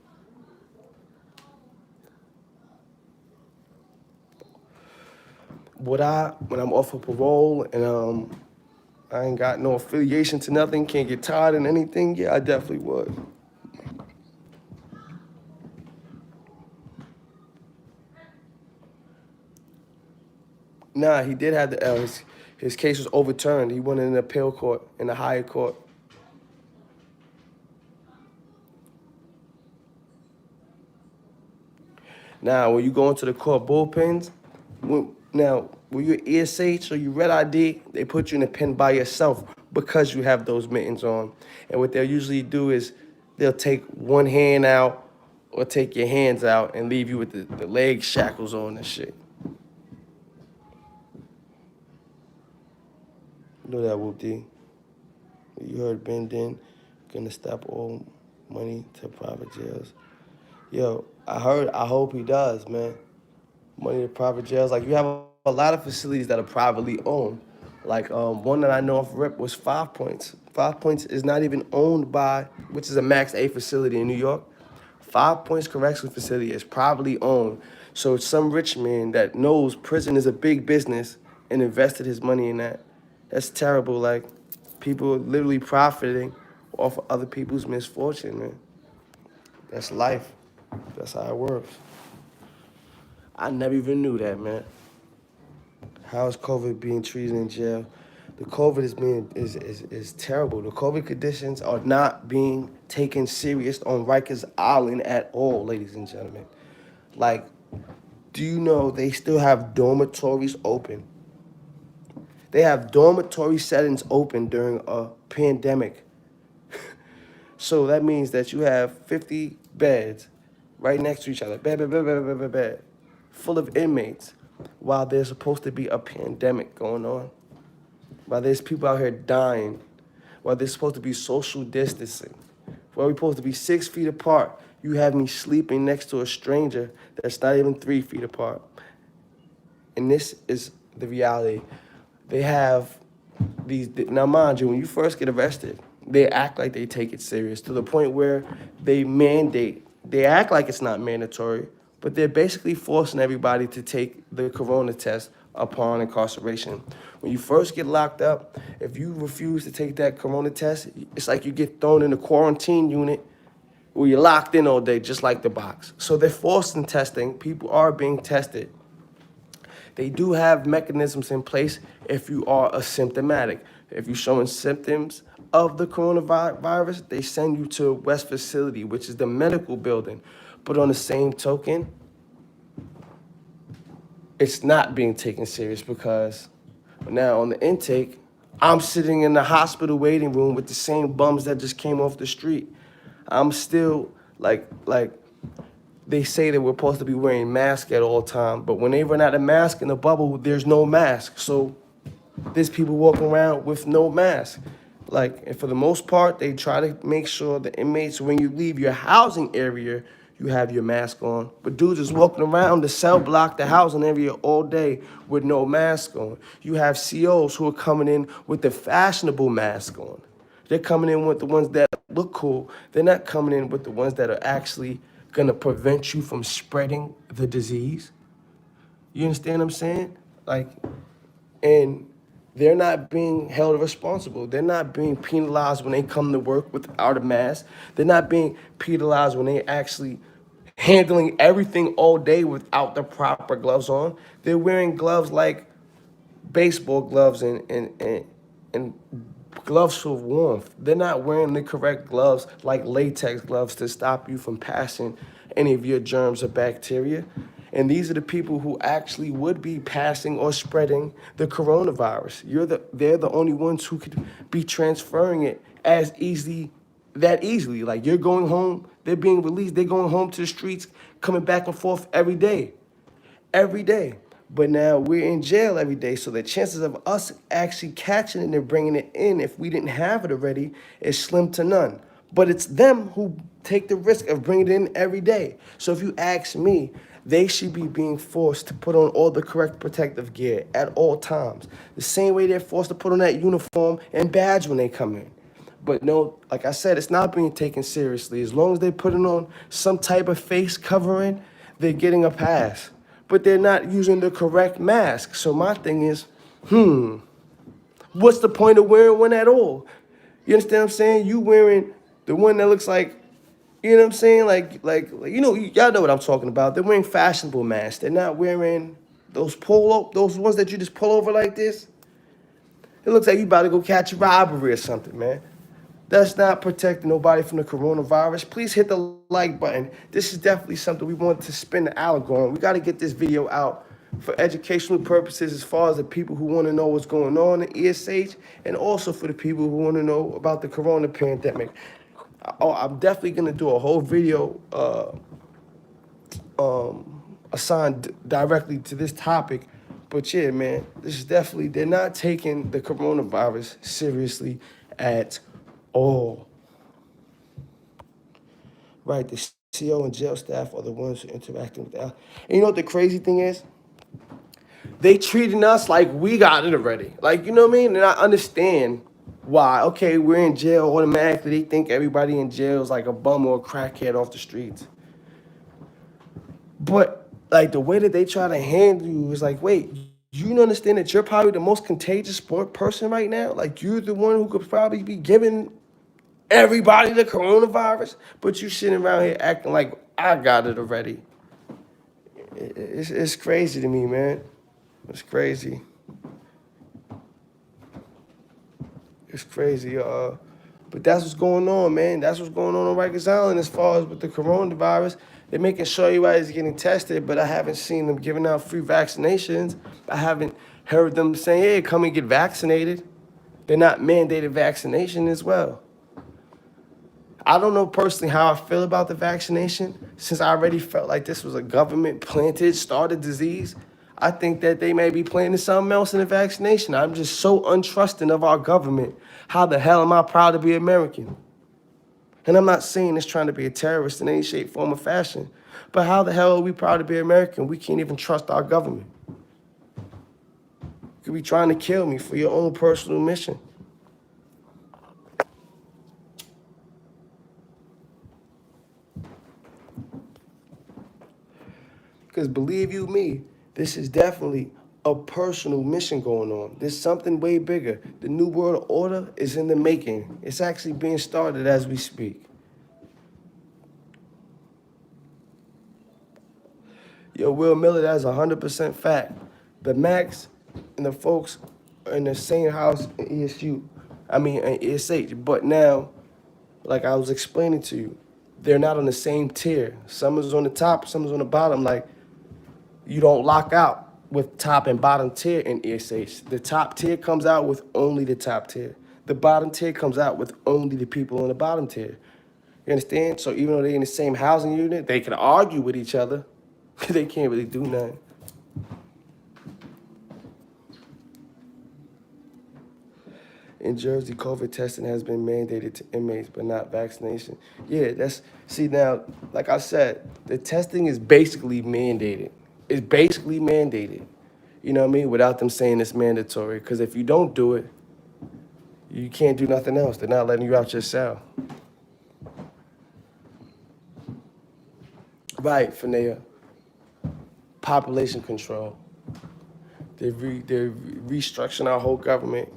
When I'm off of parole and I ain't got no affiliation to nothing, can't get tired in anything, yeah, I definitely would. Nah, he did have the L. His case was overturned. He went in the appeal court, in the higher court. Now, when you go into the court bullpens, when you're ESH or you red ID, they put you in a pen by yourself because you have those mittens on. And what they'll usually do is they'll take one hand out or take your hands out and leave you with the leg shackles on and shit. You know that, Whoop-D. You heard Ben Den, gonna stop all money to private jails. Yo, I hope he does, man. Money to private jails. Like, you have a lot of facilities that are privately owned. Like, one that I know of rip was 5 Points. 5 Points is not even owned by, which is a Max A facility in New York. 5 Points Correctional Facility is privately owned. So it's some rich man that knows prison is a big business and invested his money in that. That's terrible. Like, people are literally profiting off of other people's misfortune, man. That's life. That's how it works. I never even knew that, man. How is COVID being treated in jail? The COVID is terrible. The COVID conditions are not being taken serious on Rikers Island at all, ladies and gentlemen. Like, do you know they still have dormitories open? They have dormitory settings open during a pandemic. So that means that you have 50 beds right next to each other, bed, full of inmates, while there's supposed to be a pandemic going on, while there's people out here dying, while there's supposed to be social distancing, while we're supposed to be 6 feet apart. You have me sleeping next to a stranger that's not even 3 feet apart. And this is the reality. They have these, now mind you, when you first get arrested, they act like they take it serious to the point where they act like it's not mandatory, but they're basically forcing everybody to take the corona test upon incarceration. When you first get locked up, if you refuse to take that corona test, it's like you get thrown in a quarantine unit where you're locked in all day, just like the box. So they're forcing testing. People are being tested. They do have mechanisms in place if you are asymptomatic. If you're showing symptoms of the coronavirus, they send you to a West facility, which is the medical building. But on the same token, it's not being taken serious because now on the intake, I'm sitting in the hospital waiting room with the same bums that just came off the street. I'm still like they say that we're supposed to be wearing masks at all time, but when they run out of mask in the bubble, there's no mask. So there's people walking around with no mask. And for the most part, they try to make sure the inmates, when you leave your housing area, you have your mask on. But dudes is walking around the cell block, the housing area all day with no mask on. You have COs who are coming in with the fashionable mask on. They're coming in with the ones that look cool. They're not coming in with the ones that are actually gonna prevent you from spreading the disease. You understand what I'm saying? And they're not being held responsible. They're not being penalized when they come to work without a mask. They're not being penalized when they actually handling everything all day without the proper gloves on. They're wearing gloves like baseball gloves and gloves for warmth. They're not wearing the correct gloves like latex gloves to stop you from passing any of your germs or bacteria. And these are the people who actually would be passing or spreading the coronavirus. They're the only ones who could be transferring it that easily. Like you're going home, they're being released, they're going home to the streets, coming back and forth every day. But now we're in jail every day, so the chances of us actually catching it and bringing it in, if we didn't have it already, is slim to none. But it's them who take the risk of bringing it in every day. So if you ask me, they should be being forced to put on all the correct protective gear at all times. The same way they're forced to put on that uniform and badge when they come in. But no, like I said, it's not being taken seriously. As long as they're putting on some type of face covering, they're getting a pass. But they're not using the correct mask. So my thing is, what's the point of wearing one at all? You understand what I'm saying? You wearing the one that looks like, you know what I'm saying? Y'all know what I'm talking about. They're wearing fashionable masks. They're not wearing those ones that you just pull over like this. It looks like you about to go catch a robbery or something, man. That's not protecting nobody from the coronavirus. Please hit the like button. This is definitely something we want to spin the algorithm. We got to get this video out for educational purposes as far as the people who want to know what's going on in ESH and also for the people who want to know about the corona pandemic. I'm definitely going to do a whole video assigned directly to this topic. But yeah, man, this is definitely, they're not taking the coronavirus seriously at all. Right, the CO and jail staff are the ones who are interacting with that. And you know what the crazy thing is? They treating us like we got it already. Like, you know what I mean? And I understand why. Okay, we're in jail automatically. They think everybody in jail is like a bum or a crackhead off the streets. But like the way that they try to handle you is like, wait, you don't understand that you're probably the most contagious person right now? Like you're the one who could probably be giving everybody the coronavirus, but you sitting around here acting like I got it already. It's crazy to me, man. It's crazy. It's crazy, but that's what's going on, man. That's what's going on Rikers Island as far as with the coronavirus. They're making sure everybody's getting tested, but I haven't seen them giving out free vaccinations. I haven't heard them saying, hey, come and get vaccinated. They're not mandated vaccination as well. I don't know personally how I feel about the vaccination, since I already felt like this was a government-planted, started disease. I think that they may be planning something else in the vaccination. I'm just so untrusting of our government. How the hell am I proud to be American? And I'm not saying this trying to be a terrorist in any shape, form, or fashion, but how the hell are we proud to be American? We can't even trust our government. You could be trying to kill me for your own personal mission. Because believe you me, this is definitely a personal mission going on. There's something way bigger. The New World Order is in the making. It's actually being started as we speak. Yo, Will Miller, that's 100% fact. The Max and the folks are in the same house in in ESH, but now, like I was explaining to you, they're not on the same tier. Some is on the top, some is on the bottom. Like, you don't lock out with top and bottom tier in ESH. The top tier comes out with only the top tier. The bottom tier comes out with only the people on the bottom tier. You understand? So even though they're in the same housing unit, they can argue with each other. They can't really do nothing. In Jersey, COVID testing has been mandated to inmates, but not vaccination. Yeah, see now, like I said, the testing is basically mandated. It's basically mandated. You know what I mean? Without them saying it's mandatory. Because if you don't do it, you can't do nothing else. They're not letting you out your cell. Right, Finea. Population control. They're restructuring our whole government.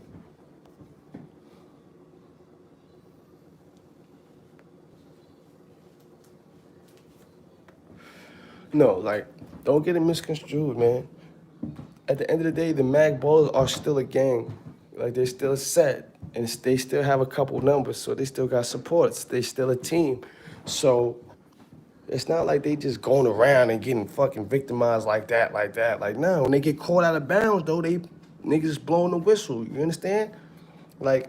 No, like, don't get it misconstrued, man. At the end of the day, the Mag Ballers are still a gang. Like, they're still a set, and they still have a couple numbers, so they still got supports. They still a team. So it's not like they just going around and getting fucking victimized like that. Like, no, when they get caught out of bounds, though, niggas is blowing the whistle. You understand? Like,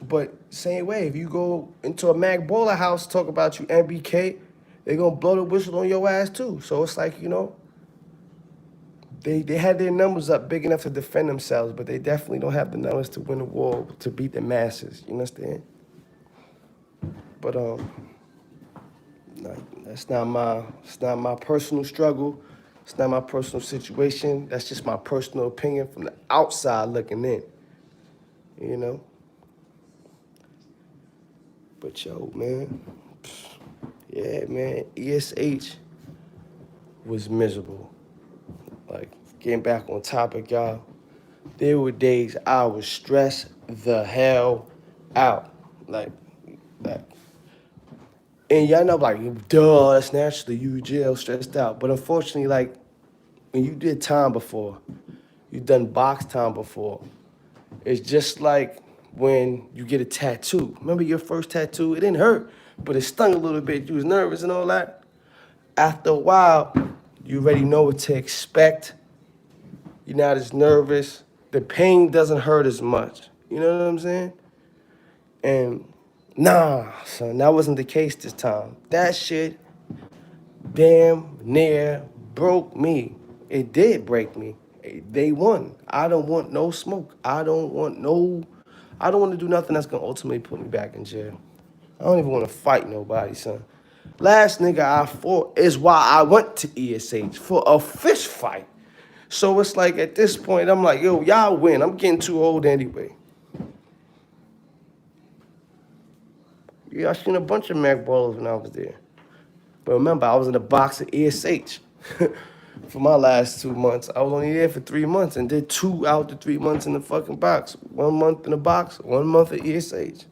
but same way, if you go into a Mag Baller house, talk about you MBK, they gonna blow the whistle on your ass too. So it's like, you know, they had their numbers up big enough to defend themselves, but they definitely don't have the numbers to win the war, to beat the masses. You understand? But it's not my personal struggle. It's not my personal situation. That's just my personal opinion from the outside looking in. You know? But yo, man. Yeah, man. ESH was miserable. Like, getting back on topic, y'all. There were days I was stressed the hell out. Like, and y'all know, like, duh, that's naturally you jail stressed out. But unfortunately, like, when you did time before, you done box time before, it's just like when you get a tattoo. Remember your first tattoo? It didn't hurt, but it stung a little bit. You was nervous and all that. After a while, you already know what to expect. You're not as nervous. The pain doesn't hurt as much. You know what I'm saying? And nah, son, that wasn't the case this time. That shit damn near broke me. It did break me. They won. I don't want no smoke. I don't want to do nothing that's gonna ultimately put me back in jail. I don't even want to fight nobody, son. Last nigga I fought is why I went to ESH, for a fist fight. So it's like, at this point, I'm like, yo, y'all win. I'm getting too old anyway. Yeah, I seen a bunch of Mac Ballers when I was there. But remember, I was in the box at ESH for my last 2 months. I was only there for 3 months and did 2 out the 3 months in the fucking box. 1 month in the box, 1 month at ESH.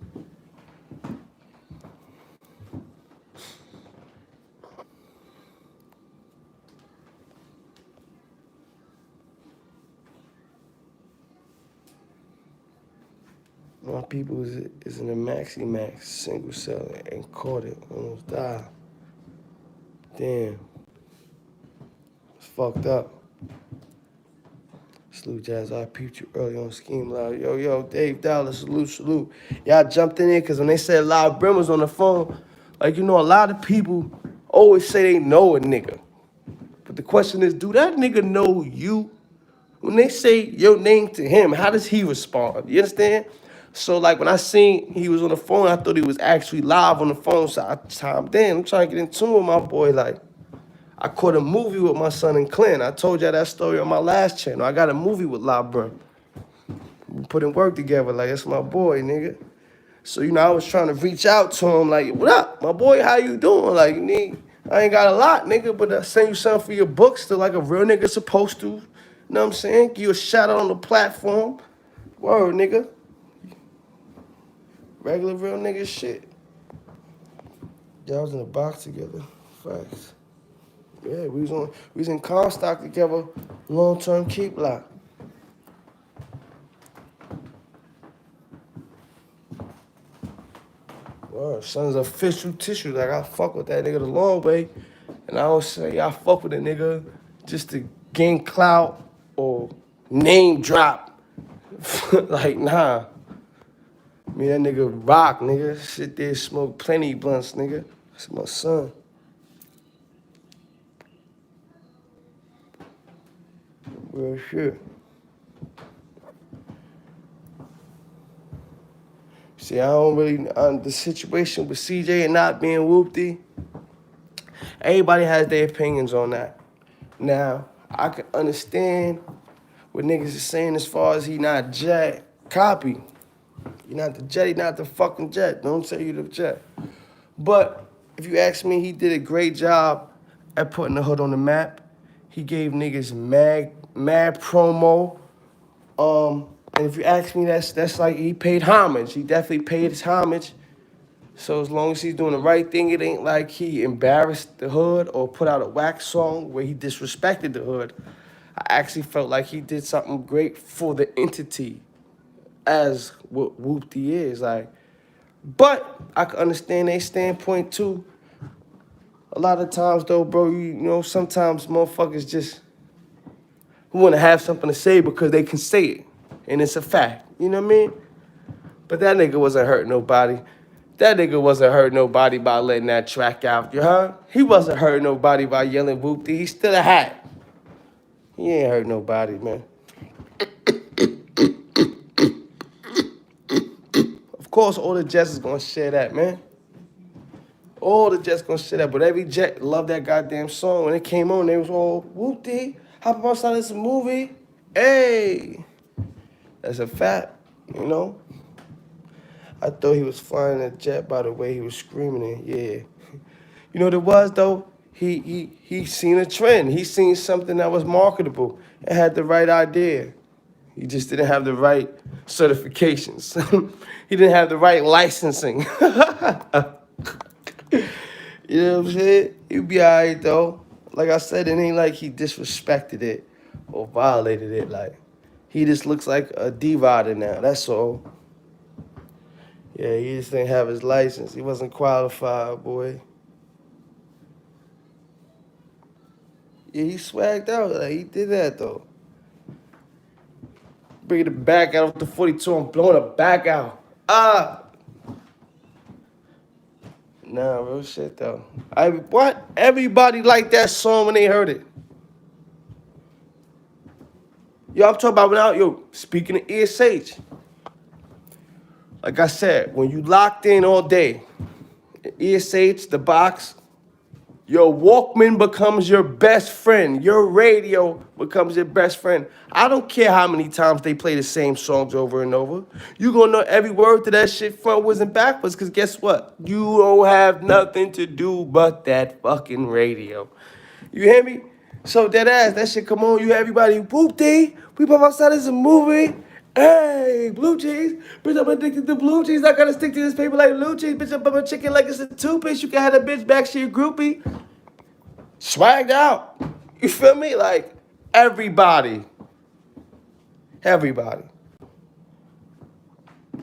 My people is in a maxi max single cell and caught it, almost died. Damn. It's fucked up. Salute Jazz, I peeped you early on Scheme Live. Yo, Dave Dallas, salute. Y'all jumped in here because when they said Live Brim was on the phone, like, you know, a lot of people always say they know a nigga. But the question is, do that nigga know you? When they say your name to him, how does he respond? You understand? So, like, when I seen he was on the phone, I thought he was actually live on the phone. So I chimed in. I'm trying to get in tune with my boy. Like, I caught a movie with my son and Clint. I told y'all that story on my last channel. I got a movie with LeBron. We put in work together. Like, that's my boy, nigga. So, you know, I was trying to reach out to him. Like, what up, my boy? How you doing? Like, I ain't got a lot, nigga, but I send you something for your books to, like, a real nigga supposed to. You know what I'm saying? Give you a shout out on the platform. Word, nigga. Regular real nigga shit. Y'all was in a box together. Facts. Yeah, we was in Comstock together, long-term keep lock. Well, son's official tissue. Like, I fuck with that nigga the long way. And I don't say I fuck with a nigga just to gain clout or name drop. Like, nah. Me, that nigga rock, nigga. Sit there, smoke plenty blunts, nigga. That's my son. Real shit. See, I don't really, the situation with CJ and not being whoopty, everybody has their opinions on that. Now, I can understand what niggas is saying as far as he not Jet. Copy. He not the Jet, he not the fucking Jet. Don't say you the Jet. But if you ask me, he did a great job at putting the hood on the map. He gave niggas mad promo. And if you ask me, that's like he paid homage. He definitely paid his homage. So as long as he's doing the right thing, it ain't like he embarrassed the hood or put out a whack song where he disrespected the hood. I actually felt like he did something great for the entity as what Whoopty is. Like, but I can understand their standpoint too. A lot of times though, bro, you know, sometimes motherfuckers just want to have something to say because they can say it. And it's a fact. You know what I mean? But that nigga wasn't hurting nobody. That nigga wasn't hurting nobody by letting that track out. You heard? He wasn't hurting nobody by yelling whoopty. He's still a hat. He ain't hurt nobody, man. Of course, all the Jets is gonna share that, man. All the Jets gonna share that. But every Jet loved that goddamn song. When it came on, they was all whoopty. How about outside this movie? Hey. That's a fact, you know? I thought he was flying a jet by the way he was screaming it, yeah. You know what it was, though? He seen a trend. He seen something that was marketable and had the right idea. He just didn't have the right certifications. He didn't have the right licensing. You know what I'm saying? He'd be all right, though. Like I said, it ain't like he disrespected it or violated it, like. He just looks like a D-rider now, that's all. Yeah, he just didn't have his license. He wasn't qualified, boy. Yeah, he swagged out. Like, he did that, though. Bringing the back out with the 42 and blowing the back out. Nah, real shit, though. What? Everybody liked that song when they heard it. Yo, I'm talking about speaking of ESH. Like I said, when you locked in all day, ESH, the box, your Walkman becomes your best friend. Your radio becomes your best friend. I don't care how many times they play the same songs over and over. You gonna know every word to that shit frontwards and backwards, because guess what? You don't have nothing to do but that fucking radio. You hear me? So that shit come on, you everybody, whoop-dee, we pop outside, this a movie. Hey, blue cheese. Bitch, I'm addicted to blue cheese. I gotta stick to this paper like blue cheese. Bitch, I'm a chicken like it's a two-piece. You can have a bitch back to your groupie. Swagged out. You feel me? Like, everybody. Everybody. You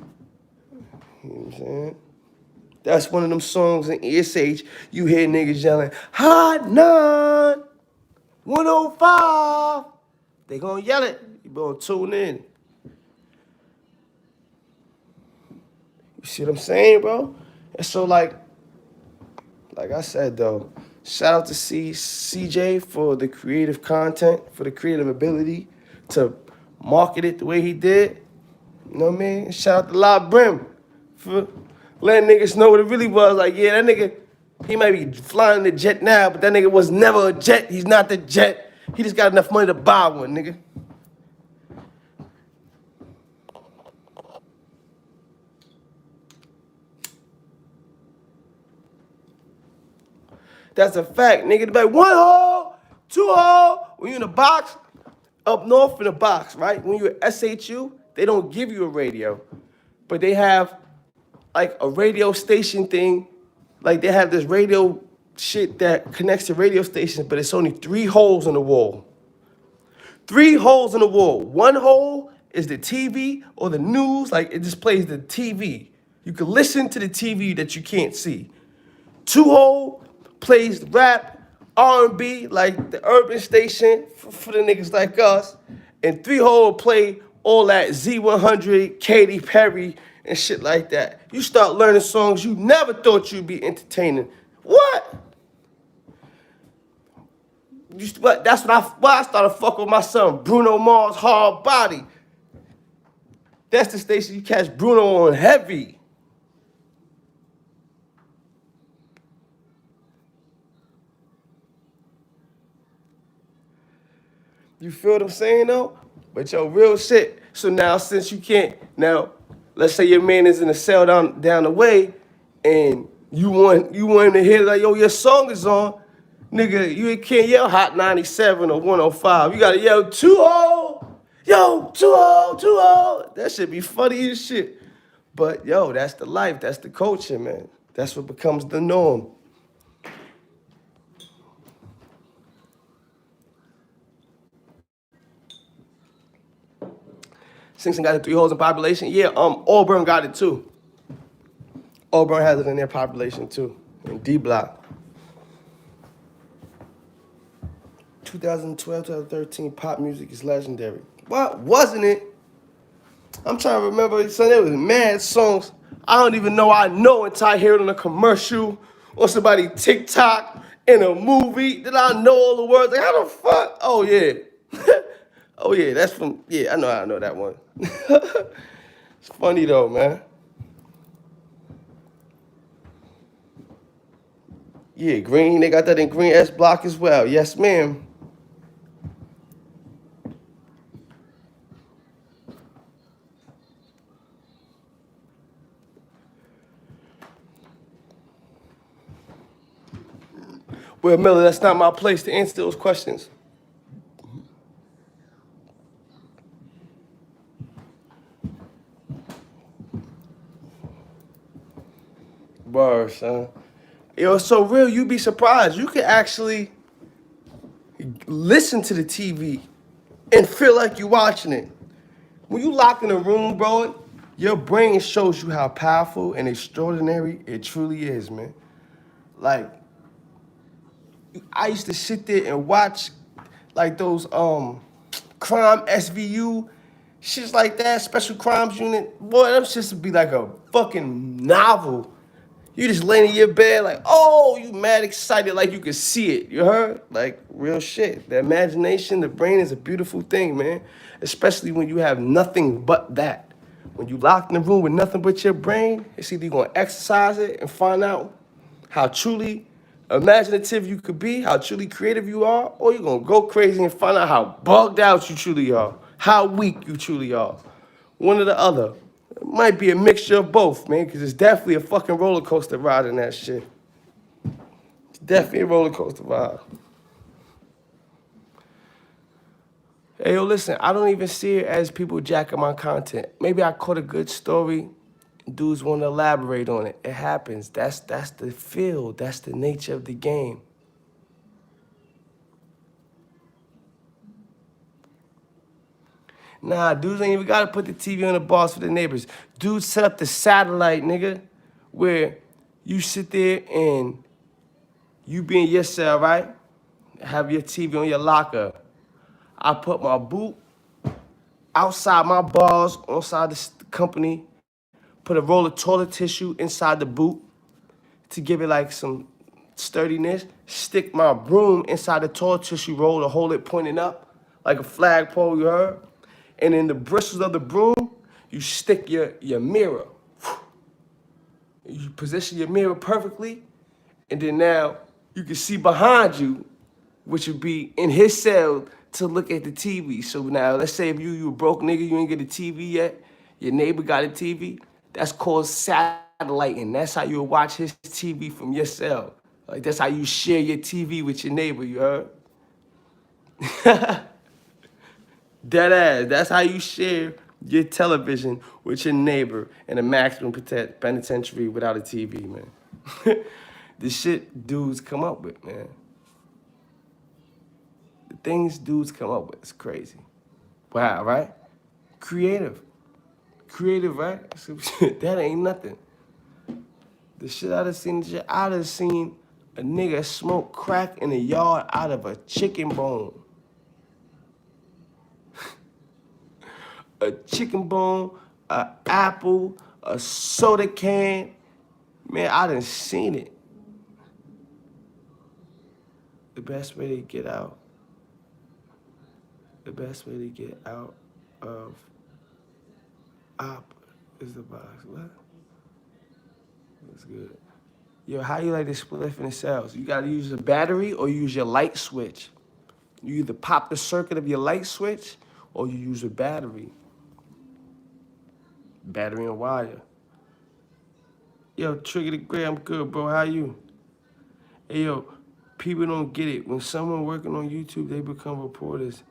know what I'm saying? That's one of them songs in ESH. You hear niggas yelling, Hot 9, 105. They gonna yell it. You gonna tune in. You see what I'm saying, bro? And so, like I said, though, shout out to CJ for the creative content, for the creative ability to market it the way he did. You know what I mean? Shout out to La Brim for letting niggas know what it really was. Like, yeah, that nigga, he might be flying the jet now, but that nigga was never a jet. He's not the jet. He just got enough money to buy one, nigga. That's a fact, nigga. They be like, 1 hole, 2 hole. When you in the box, up north in the box, right? When you're at SHU, they don't give you a radio. But they have, like, a radio station thing. Like, they have this radio shit that connects to radio stations, but it's only 3 holes in the wall. 3 holes in the wall. One hole is the TV or the news, like it just plays the TV. You can listen to the TV that you can't see. 2 hole plays rap, R&B, like the urban station for the niggas like us. And 3 hole play all that Z100, Katy Perry, and shit like that. You start learning songs you never thought you'd be entertaining. What? That's why I started fucking with my son, Bruno Mars, Hard Body. That's the station you catch Bruno on heavy. You feel what I'm saying though? But yo, real shit. So now since you can't, now let's say your man is in a cell down the way, and you want him to hear like, yo, your song is on, nigga, you can't yell Hot 97 or 105. You gotta yell 2-0, yo, 2-0, 2-0. That should be funny as shit. But yo, that's the life, that's the culture, man. That's what becomes the norm. Simpson got the 3 holes in population. Yeah, Auburn got it too. Auburn has it in their population too, in D Block. 2012, 2013, pop music is legendary. What? Wasn't it? I'm trying to remember, son, there was mad songs I don't even know I know until I hear it on a commercial or somebody TikTok in a movie. Did I know all the words? Like, how the fuck? Oh, yeah. Oh, yeah, that's from, yeah, I know that one. It's funny, though, man. Yeah, Green, they got that in Green S Block as well. Yes, ma'am. Well, Miller, that's not my place to answer those questions. Word, son. Yo, it's so real, you'd be surprised. You can actually listen to the TV and feel like you're watching it. When you lock in a room, bro, your brain shows you how powerful and extraordinary it truly is, man. Like, I used to sit there and watch like those crime SVU, shit like that, Special Crimes Unit. Boy, them shits would be like a fucking novel. You just laying in your bed like, oh, you mad excited like you can see it. You heard? Like, real shit. The imagination, the brain is a beautiful thing, man. Especially when you have nothing but that. When you locked in the room with nothing but your brain, it's either you're going to exercise it and find out how truly imaginative you could be, how truly creative you are, or you're going to go crazy and find out how bugged out you truly are, how weak you truly are. One or the other. It might be a mixture of both, man, because it's definitely a fucking roller coaster ride in that shit. It's definitely a roller coaster ride. Hey, yo, listen, I don't even see it as people jacking my content. Maybe I caught a good story. Dudes want to elaborate on it. It happens. That's the field. That's the nature of the game. Nah, dudes ain't even got to put the TV on the bars for the neighbors. Dudes set up the satellite, nigga, where you sit there and you be in your cell, right? Have your TV on your locker. I put my boot outside my bars, outside the company, put a roll of toilet tissue inside the boot to give it like some sturdiness, stick my broom inside the toilet tissue roll to hold it pointing up like a flagpole, you heard? And in the bristles of the broom, you stick your mirror. You position your mirror perfectly, and then now you can see behind you, which would be in his cell to look at the TV. So now, let's say if you a broke nigga, you ain't get a TV yet, your neighbor got a TV, that's called satelliting. That's how you'll watch his TV from your cell. Like, that's how you share your TV with your neighbor, you heard? Dead ass. That's how you share your television with your neighbor in a maximum penitentiary without a TV, man. The shit dudes come up with, man. The things dudes come up with is crazy. Wow, right? Creative. Creative, right? That ain't nothing. The shit I done seen, a nigga smoke crack in the yard out of a chicken bone. A chicken bone, an apple, a soda can. Man, I done seen it. The best way to get out of op is the box. What? That's good. Yo, how you like to split in the cells? You gotta use a battery or use your light switch. You either pop the circuit of your light switch or you use a battery. Battery and wire. Yo, Trigger the Gray, I'm good, bro. How you? Hey, yo, people don't get it. When someone working on YouTube, they become reporters.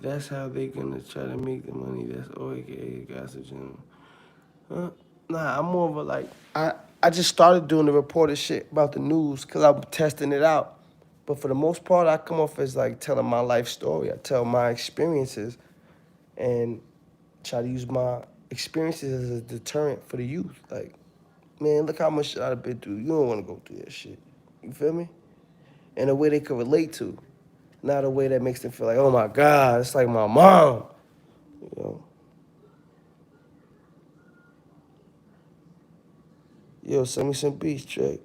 That's how they gonna try to make the money. That's okay, guys. Nah, I'm more of a like, I just started doing the reporter shit about the news because I'm testing it out. But for the most part, I come off as like telling my life story. I tell my experiences and try to use my experiences as a deterrent for the youth. Like, man, look how much shit I've been through. You don't want to go through that shit. You feel me? In a way they can relate to. Not a way that makes them feel like, oh my God, it's like my mom. You know? Yo, send me some beats, Trey.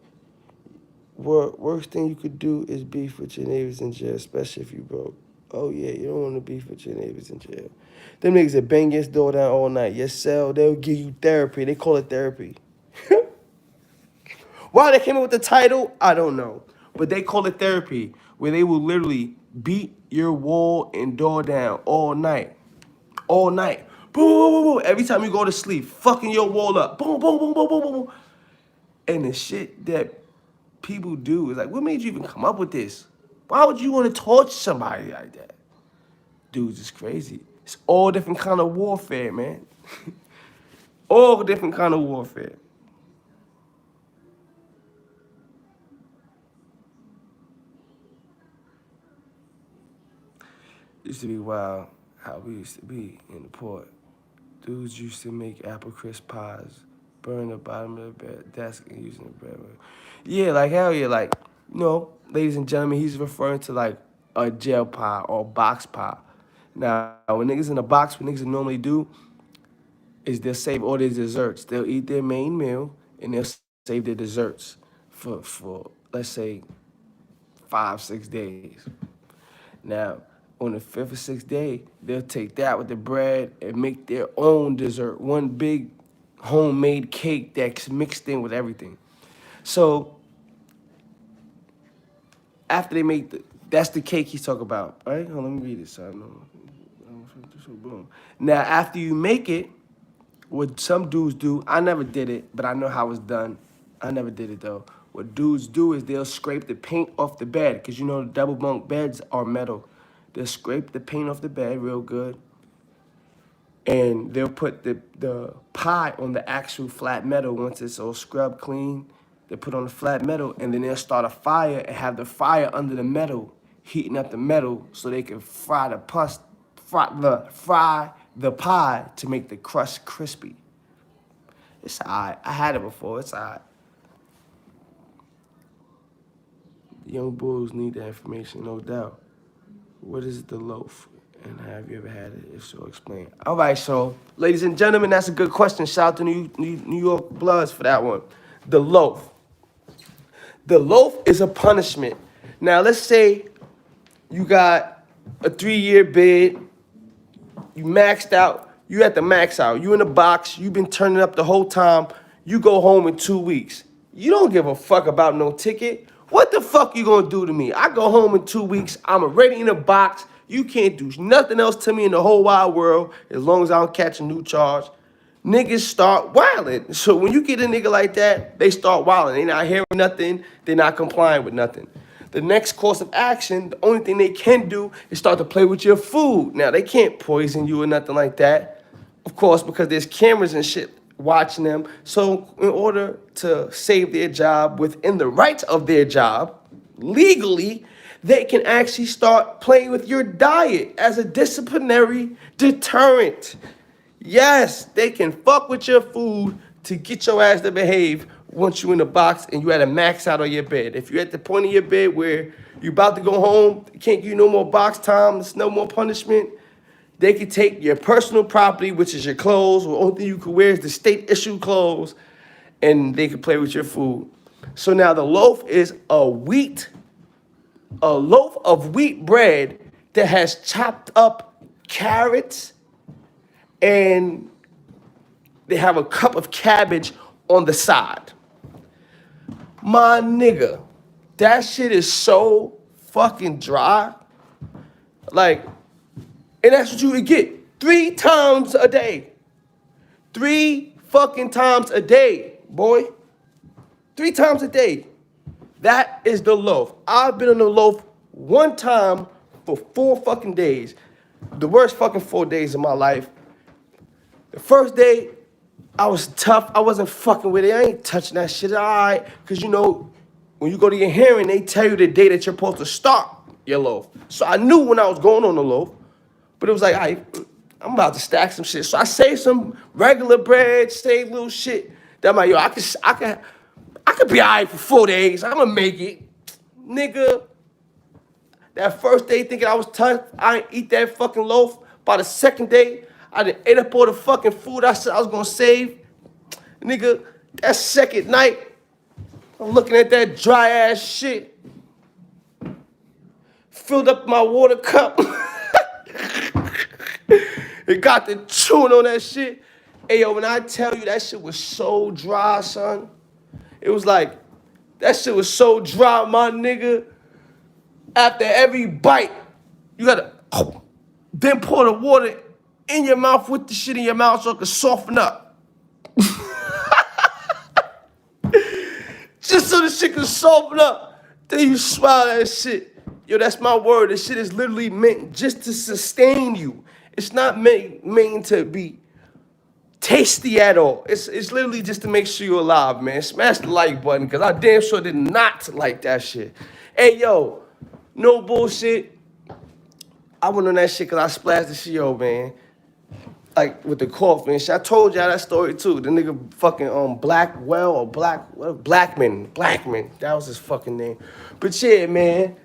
Worst thing you could do is beef with your neighbors in jail, especially if you broke. Oh yeah, you don't want to beef with your neighbors in jail. Them niggas that bang your door down all night. Your cell, they'll give you therapy. They call it therapy. Why they came up with the title, I don't know. But they call it therapy, where they will literally beat your wall and door down all night. All night. Boom, boom, boom, boom. Every time you go to sleep, fucking your wall up. Boom, boom, boom, boom, boom, boom. And the shit that people do is like, what made you even come up with this? Why would you want to torture somebody like that? Dudes, it's crazy. It's all different kind of warfare, man. All different kind of warfare. Used to be wild how we used to be in the port. Dudes used to make apple crisp pies, burn the bottom of the desk and using the bread. Yeah, like hell yeah, like, you know, ladies and gentlemen, he's referring to like a jail pie or box pie. Now, when niggas in a box, what niggas normally do is they'll save all their desserts. They'll eat their main meal and they'll save their desserts for let's say 5-6 days. Now, on the 5th or 6th day, they'll take that with the bread and make their own dessert. One big homemade cake that's mixed in with everything. So after they make that's the cake he's talking about, right? Hold on, let me read it so I know. Boom. Now, after you make it, what some dudes do, I never did it, but I know how it's done. I never did it though. What dudes do is they'll scrape the paint off the bed, because you know the double bunk beds are metal. They'll scrape the paint off the bed real good, and they'll put the pie on the actual flat metal once it's all scrubbed clean. They put on the flat metal, and then they'll start a fire and have the fire under the metal, heating up the metal so they can fry the pie to make the crust crispy. It's alright. I had it before. It's alright. Young bulls need that information, no doubt. What is the loaf? And have you ever had it? If so, explain. All right, so, ladies and gentlemen, that's a good question. Shout out to New York Bloods for that one. The loaf. The loaf is a punishment. Now, let's say you got a 3-year bid. You maxed out. You at the max out. You in the box. You've been turning up the whole time. You go home in 2 weeks. You don't give a fuck about no ticket. What the fuck you gonna do to me? I go home in 2 weeks. I'm already in a box. You can't do nothing else to me in the whole wide world as long as I don't catch a new charge. Niggas start wilding. So when you get a nigga like that, they start wilding. They not hearing nothing. They're not complying with nothing. The next course of action, the only thing they can do is start to play with your food. Now, they can't poison you or nothing like that. Of course, because there's cameras and shit watching them. So in order to save their job within the rights of their job, legally, they can actually start playing with your diet as a disciplinary deterrent. Yes, they can fuck with your food to get your ass to behave once you in the box and you had to max out on your bed. If you're at the point of your bed where you're about to go home, can't give you no more box time, there's no more punishment, they can take your personal property, which is your clothes, the only thing you can wear is the state-issued clothes, and they can play with your food. So now the loaf is a loaf of wheat bread that has chopped up carrots, and they have a cup of cabbage on the side. My nigga, that shit is so fucking dry. Like, and that's what you would get 3 times a day. 3 fucking times a day, boy. 3 times a day. That is the loaf. I've been on the loaf 1 time for 4 fucking days. The worst fucking 4 days of my life. The first day, I was tough. I wasn't fucking with it. I ain't touching that shit. All right. Because, you know, when you go to your hearing, they tell you the day that you're supposed to start your loaf. So I knew when I was going on the loaf. But it was like, all right, I'm about to stack some shit. So I saved some regular bread, saved little shit. That I'm like, yo, I could be all right for 4 days. I'm going to make it. Nigga, that first day thinking I was tough, I ain't eat that fucking loaf. By the second day, I done ate up all the fucking food I said I was going to save. Nigga, that second night, I'm looking at that dry ass shit. Filled up my water cup. It got the chewing on that shit. Hey, yo, when I tell you that shit was so dry, son. It was like, that shit was so dry, my nigga. After every bite, you gotta then pour the water in your mouth with the shit in your mouth so it can soften up. Just so the shit can soften up. Then you swallow that shit. Yo, that's my word. This shit is literally meant just to sustain you. It's not meant to be tasty at all. It's literally just to make sure you're alive, man. Smash the like button, because I damn sure did not like that shit. Hey, yo, no bullshit. I went on that shit because I splashed the shit, yo, man. Like, with the cough and shit. I told y'all that story, too. The nigga fucking Blackman. That was his fucking name. But yeah, man.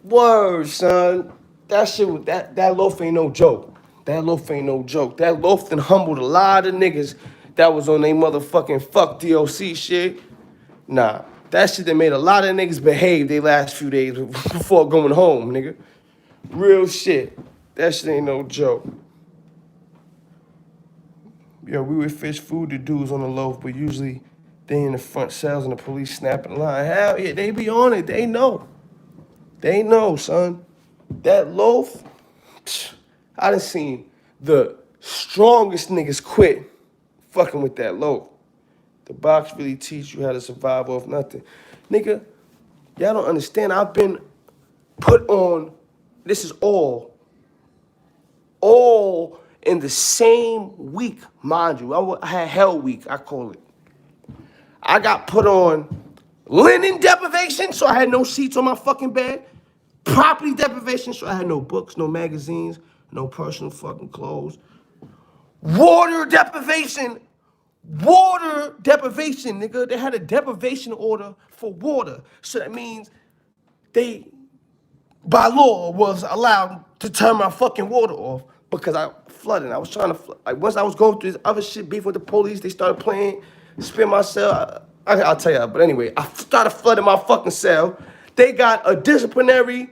Word, son. That shit, that loaf ain't no joke. That loaf ain't no joke. That loaf done humbled a lot of niggas that was on they motherfucking fuck DOC shit. Nah, that shit that made a lot of niggas behave they last few days before going home, nigga. Real shit. That shit ain't no joke. Yo, we would fish food to dudes on the loaf, but usually they in the front cells and the police snapping the line. Hell yeah, they be on it. They know. They know, son. That loaf, I done seen the strongest niggas quit fucking with that loaf. The box really teach you how to survive off nothing. Nigga, y'all don't understand. I've been put on, this is all in the same week, mind you. I had Hell Week, I call it. I got put on linen deprivation, so I had no sheets on my fucking bed. Property deprivation, so I had no books, no magazines, no personal fucking clothes. Water deprivation, nigga. They had a deprivation order for water. So that means they, by law, was allowed to turn my fucking water off because I flooded. I was trying to flood. Like, once I was going through this other shit, beef with the police, they started playing, spin my cell. I'll tell you, but anyway, I started flooding my fucking cell. They got a disciplinary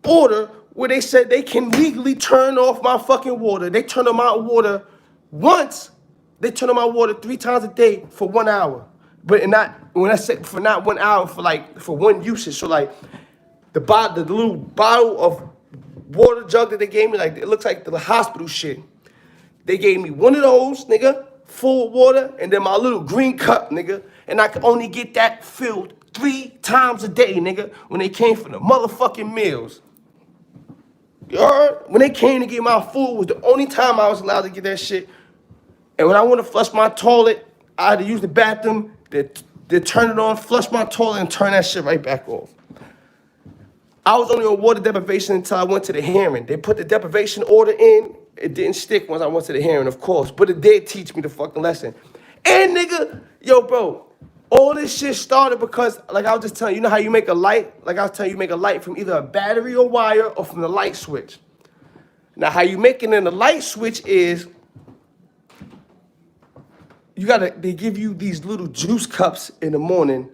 order where they said they can legally turn off my fucking water. They turn on my water once. They turn on my water 3 times a day for 1 hour. But not, when I say for not 1 hour, for one usage. So like the little bottle of water jug that they gave me, like it looks like the hospital shit. They gave me one of those, nigga, full of water, and then my little green cup, nigga. And I could only get that filled 3 times a day, nigga, when they came for the motherfucking meals. You heard? When they came to get my food was the only time I was allowed to get that shit And when I want to flush my toilet, I had to use the bathroom, they turn it on, flush my toilet, and turn that shit right back off. I was only on water deprivation until I went to the hearing. They put the deprivation order in. It didn't stick once I went to the hearing, of course, but it did teach me the fucking lesson. And nigga, yo, bro, all this shit started because, like I was just telling you, you know how you make a light? Like I was telling you, make a light from either a battery or wire or from the light switch. Now, how you make it in the light switch is, they give you these little juice cups in the morning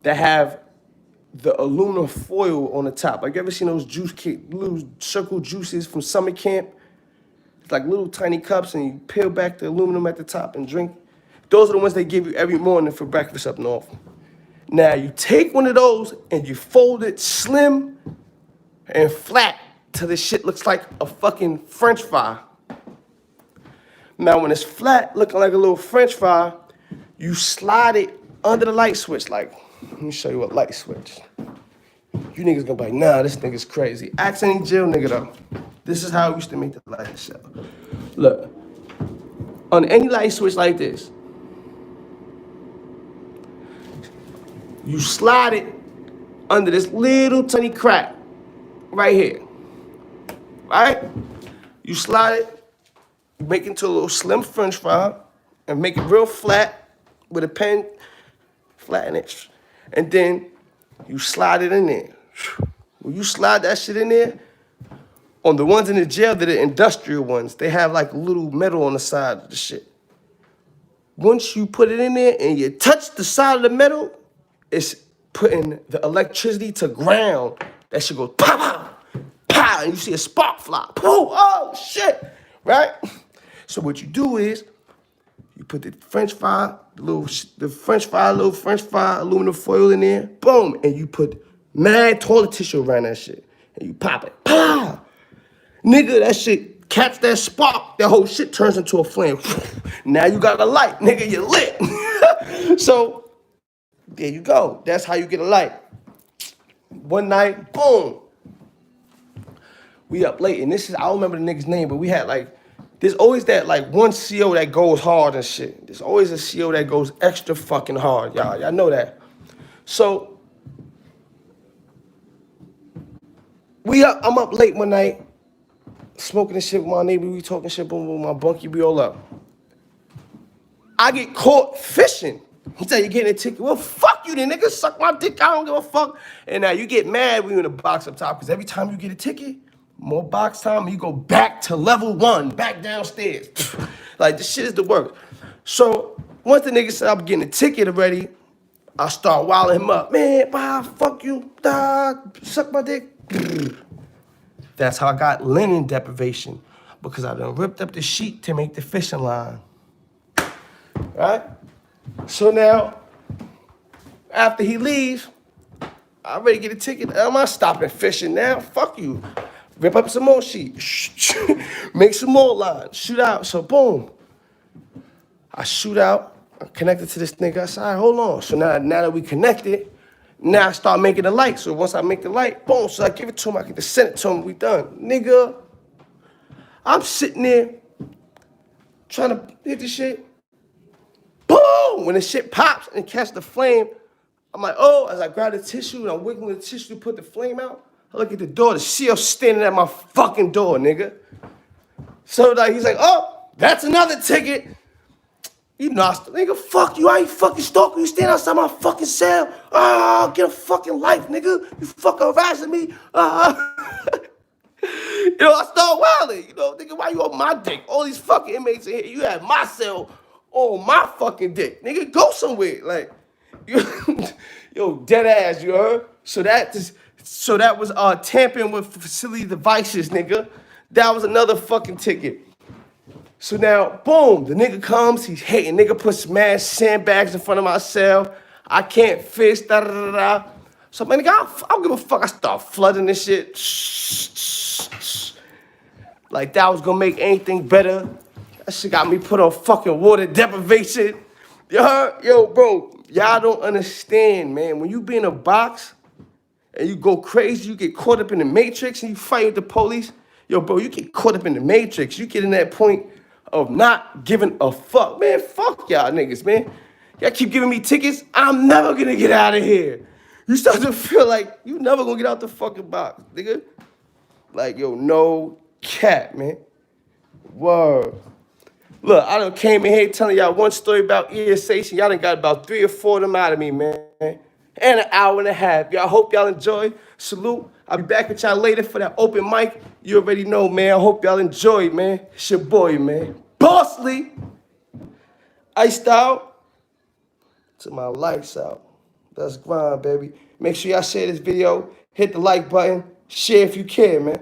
that have the aluminum foil on the top. Like, you ever seen those little circle juices from summer camp? It's like little tiny cups, and you peel back the aluminum at the top and drink. Those are the ones they give you every morning for breakfast up north. Now, you take one of those and you fold it slim and flat till this shit looks like a fucking French fry. Now, when it's flat, looking like a little French fry, you slide it under the light switch. Like, let me show you what light switch. You niggas gonna be like, nah, this nigga's crazy. Ask any jail nigga though. This is how we used to make the light show. Look, on any light switch like this, you slide it under this little tiny crack right here. Right? You slide it, you make it into a little slim French fry, and make it real flat with a pen, flatten it. And then you slide it in there. When you slide that shit in there, on the ones in the jail that are industrial ones, they have like a little metal on the side of the shit. Once you put it in there and you touch the side of the metal, it's putting the electricity to ground. That shit goes pow, pow, pow, and you see a spark fly. Poof, oh shit, right? So what you do is, you put the French fry, little French fry aluminum foil in there, boom, and you put mad toilet tissue around that shit, and you pop it, pow, nigga, that shit catch that spark, that whole shit turns into a flame. Now you got a light, nigga, you're lit. So there you go. That's how you get a light. One night, boom, we up late, and this is, I don't remember the nigga's name, but we had like, there's always that like one CO that goes hard and shit. There's always a CO that goes extra fucking hard, y'all. Y'all know that. So I'm up late one night, smoking this shit with my neighbor. We talking shit, boom, boom, my bunkie, we all up. I get caught fishing. He tell you getting a ticket. Well, fuck you, then, nigga. Suck my dick. I don't give a fuck. And now you get mad when you in the box up top, because every time you get a ticket, more box time, you go back to level 1, back downstairs. Like, this shit is the worst. So, once the nigga said I'm getting a ticket already, I start wilding him up. Man, bye, fuck you, suck my dick. That's how I got linen deprivation, because I done ripped up the sheet to make the fishing line. Right? So now, after he leaves, I already get a ticket. I'm not stopping fishing now. Fuck you. Rip up some more sheet. Make some more lines. Shoot out. So boom. I shoot out. I'm connected to this nigga. I said, all right, hold on. So now that we connected, now I start making the light. So once I make the light, boom. So I give it to him. I get to send it to him. We done. Nigga, I'm sitting there trying to hit the shit. Boom! When the shit pops and catch the flame, I'm like, oh, as I grab the tissue and I'm wiggling the tissue to put the flame out, I look at the door, the CO standing at my fucking door, nigga. So like, he's like, oh, that's another ticket. You know, nigga, fuck you, I ain't fucking stalking you, stand outside my fucking cell. Oh, get a fucking life, nigga. You fucking harassing me. You know, I start wilding, you know, nigga, why you on my dick? All these fucking inmates in here, you have my cell on my fucking dick. Nigga, go somewhere. Like, yo, dead ass, you heard? So that was tampering with facility devices, nigga. That was another fucking ticket. So now, boom, the nigga comes, he's hating. Nigga puts mad sandbags in front of my cell. I can't fish, da-da-da-da. So, man, nigga, I don't give a fuck. I start flooding this shit. Like that was gonna make anything better. That shit got me put on fucking water deprivation. You heard? Yo, bro, y'all don't understand, man. When you be in a box and you go crazy, you get caught up in the matrix and you fight with the police. Yo, bro, you get caught up in the matrix. You get in that point of not giving a fuck. Man, fuck y'all niggas, man. Y'all keep giving me tickets, I'm never gonna get out of here. You start to feel like you never gonna get out the fucking box, nigga. Like, yo, no cap, man. Word. Look, I done came in here telling y'all one story about ESH, and y'all done got about 3 or 4 of them out of me, man. And an hour and a half. Y'all hope y'all enjoy. Salute. I'll be back with y'all later for that open mic. You already know, man. I hope y'all enjoy, man. It's your boy, man. Bossly. Iced out. Till my lights out. Let's grind, baby. Make sure y'all share this video. Hit the like button. Share if you can, man.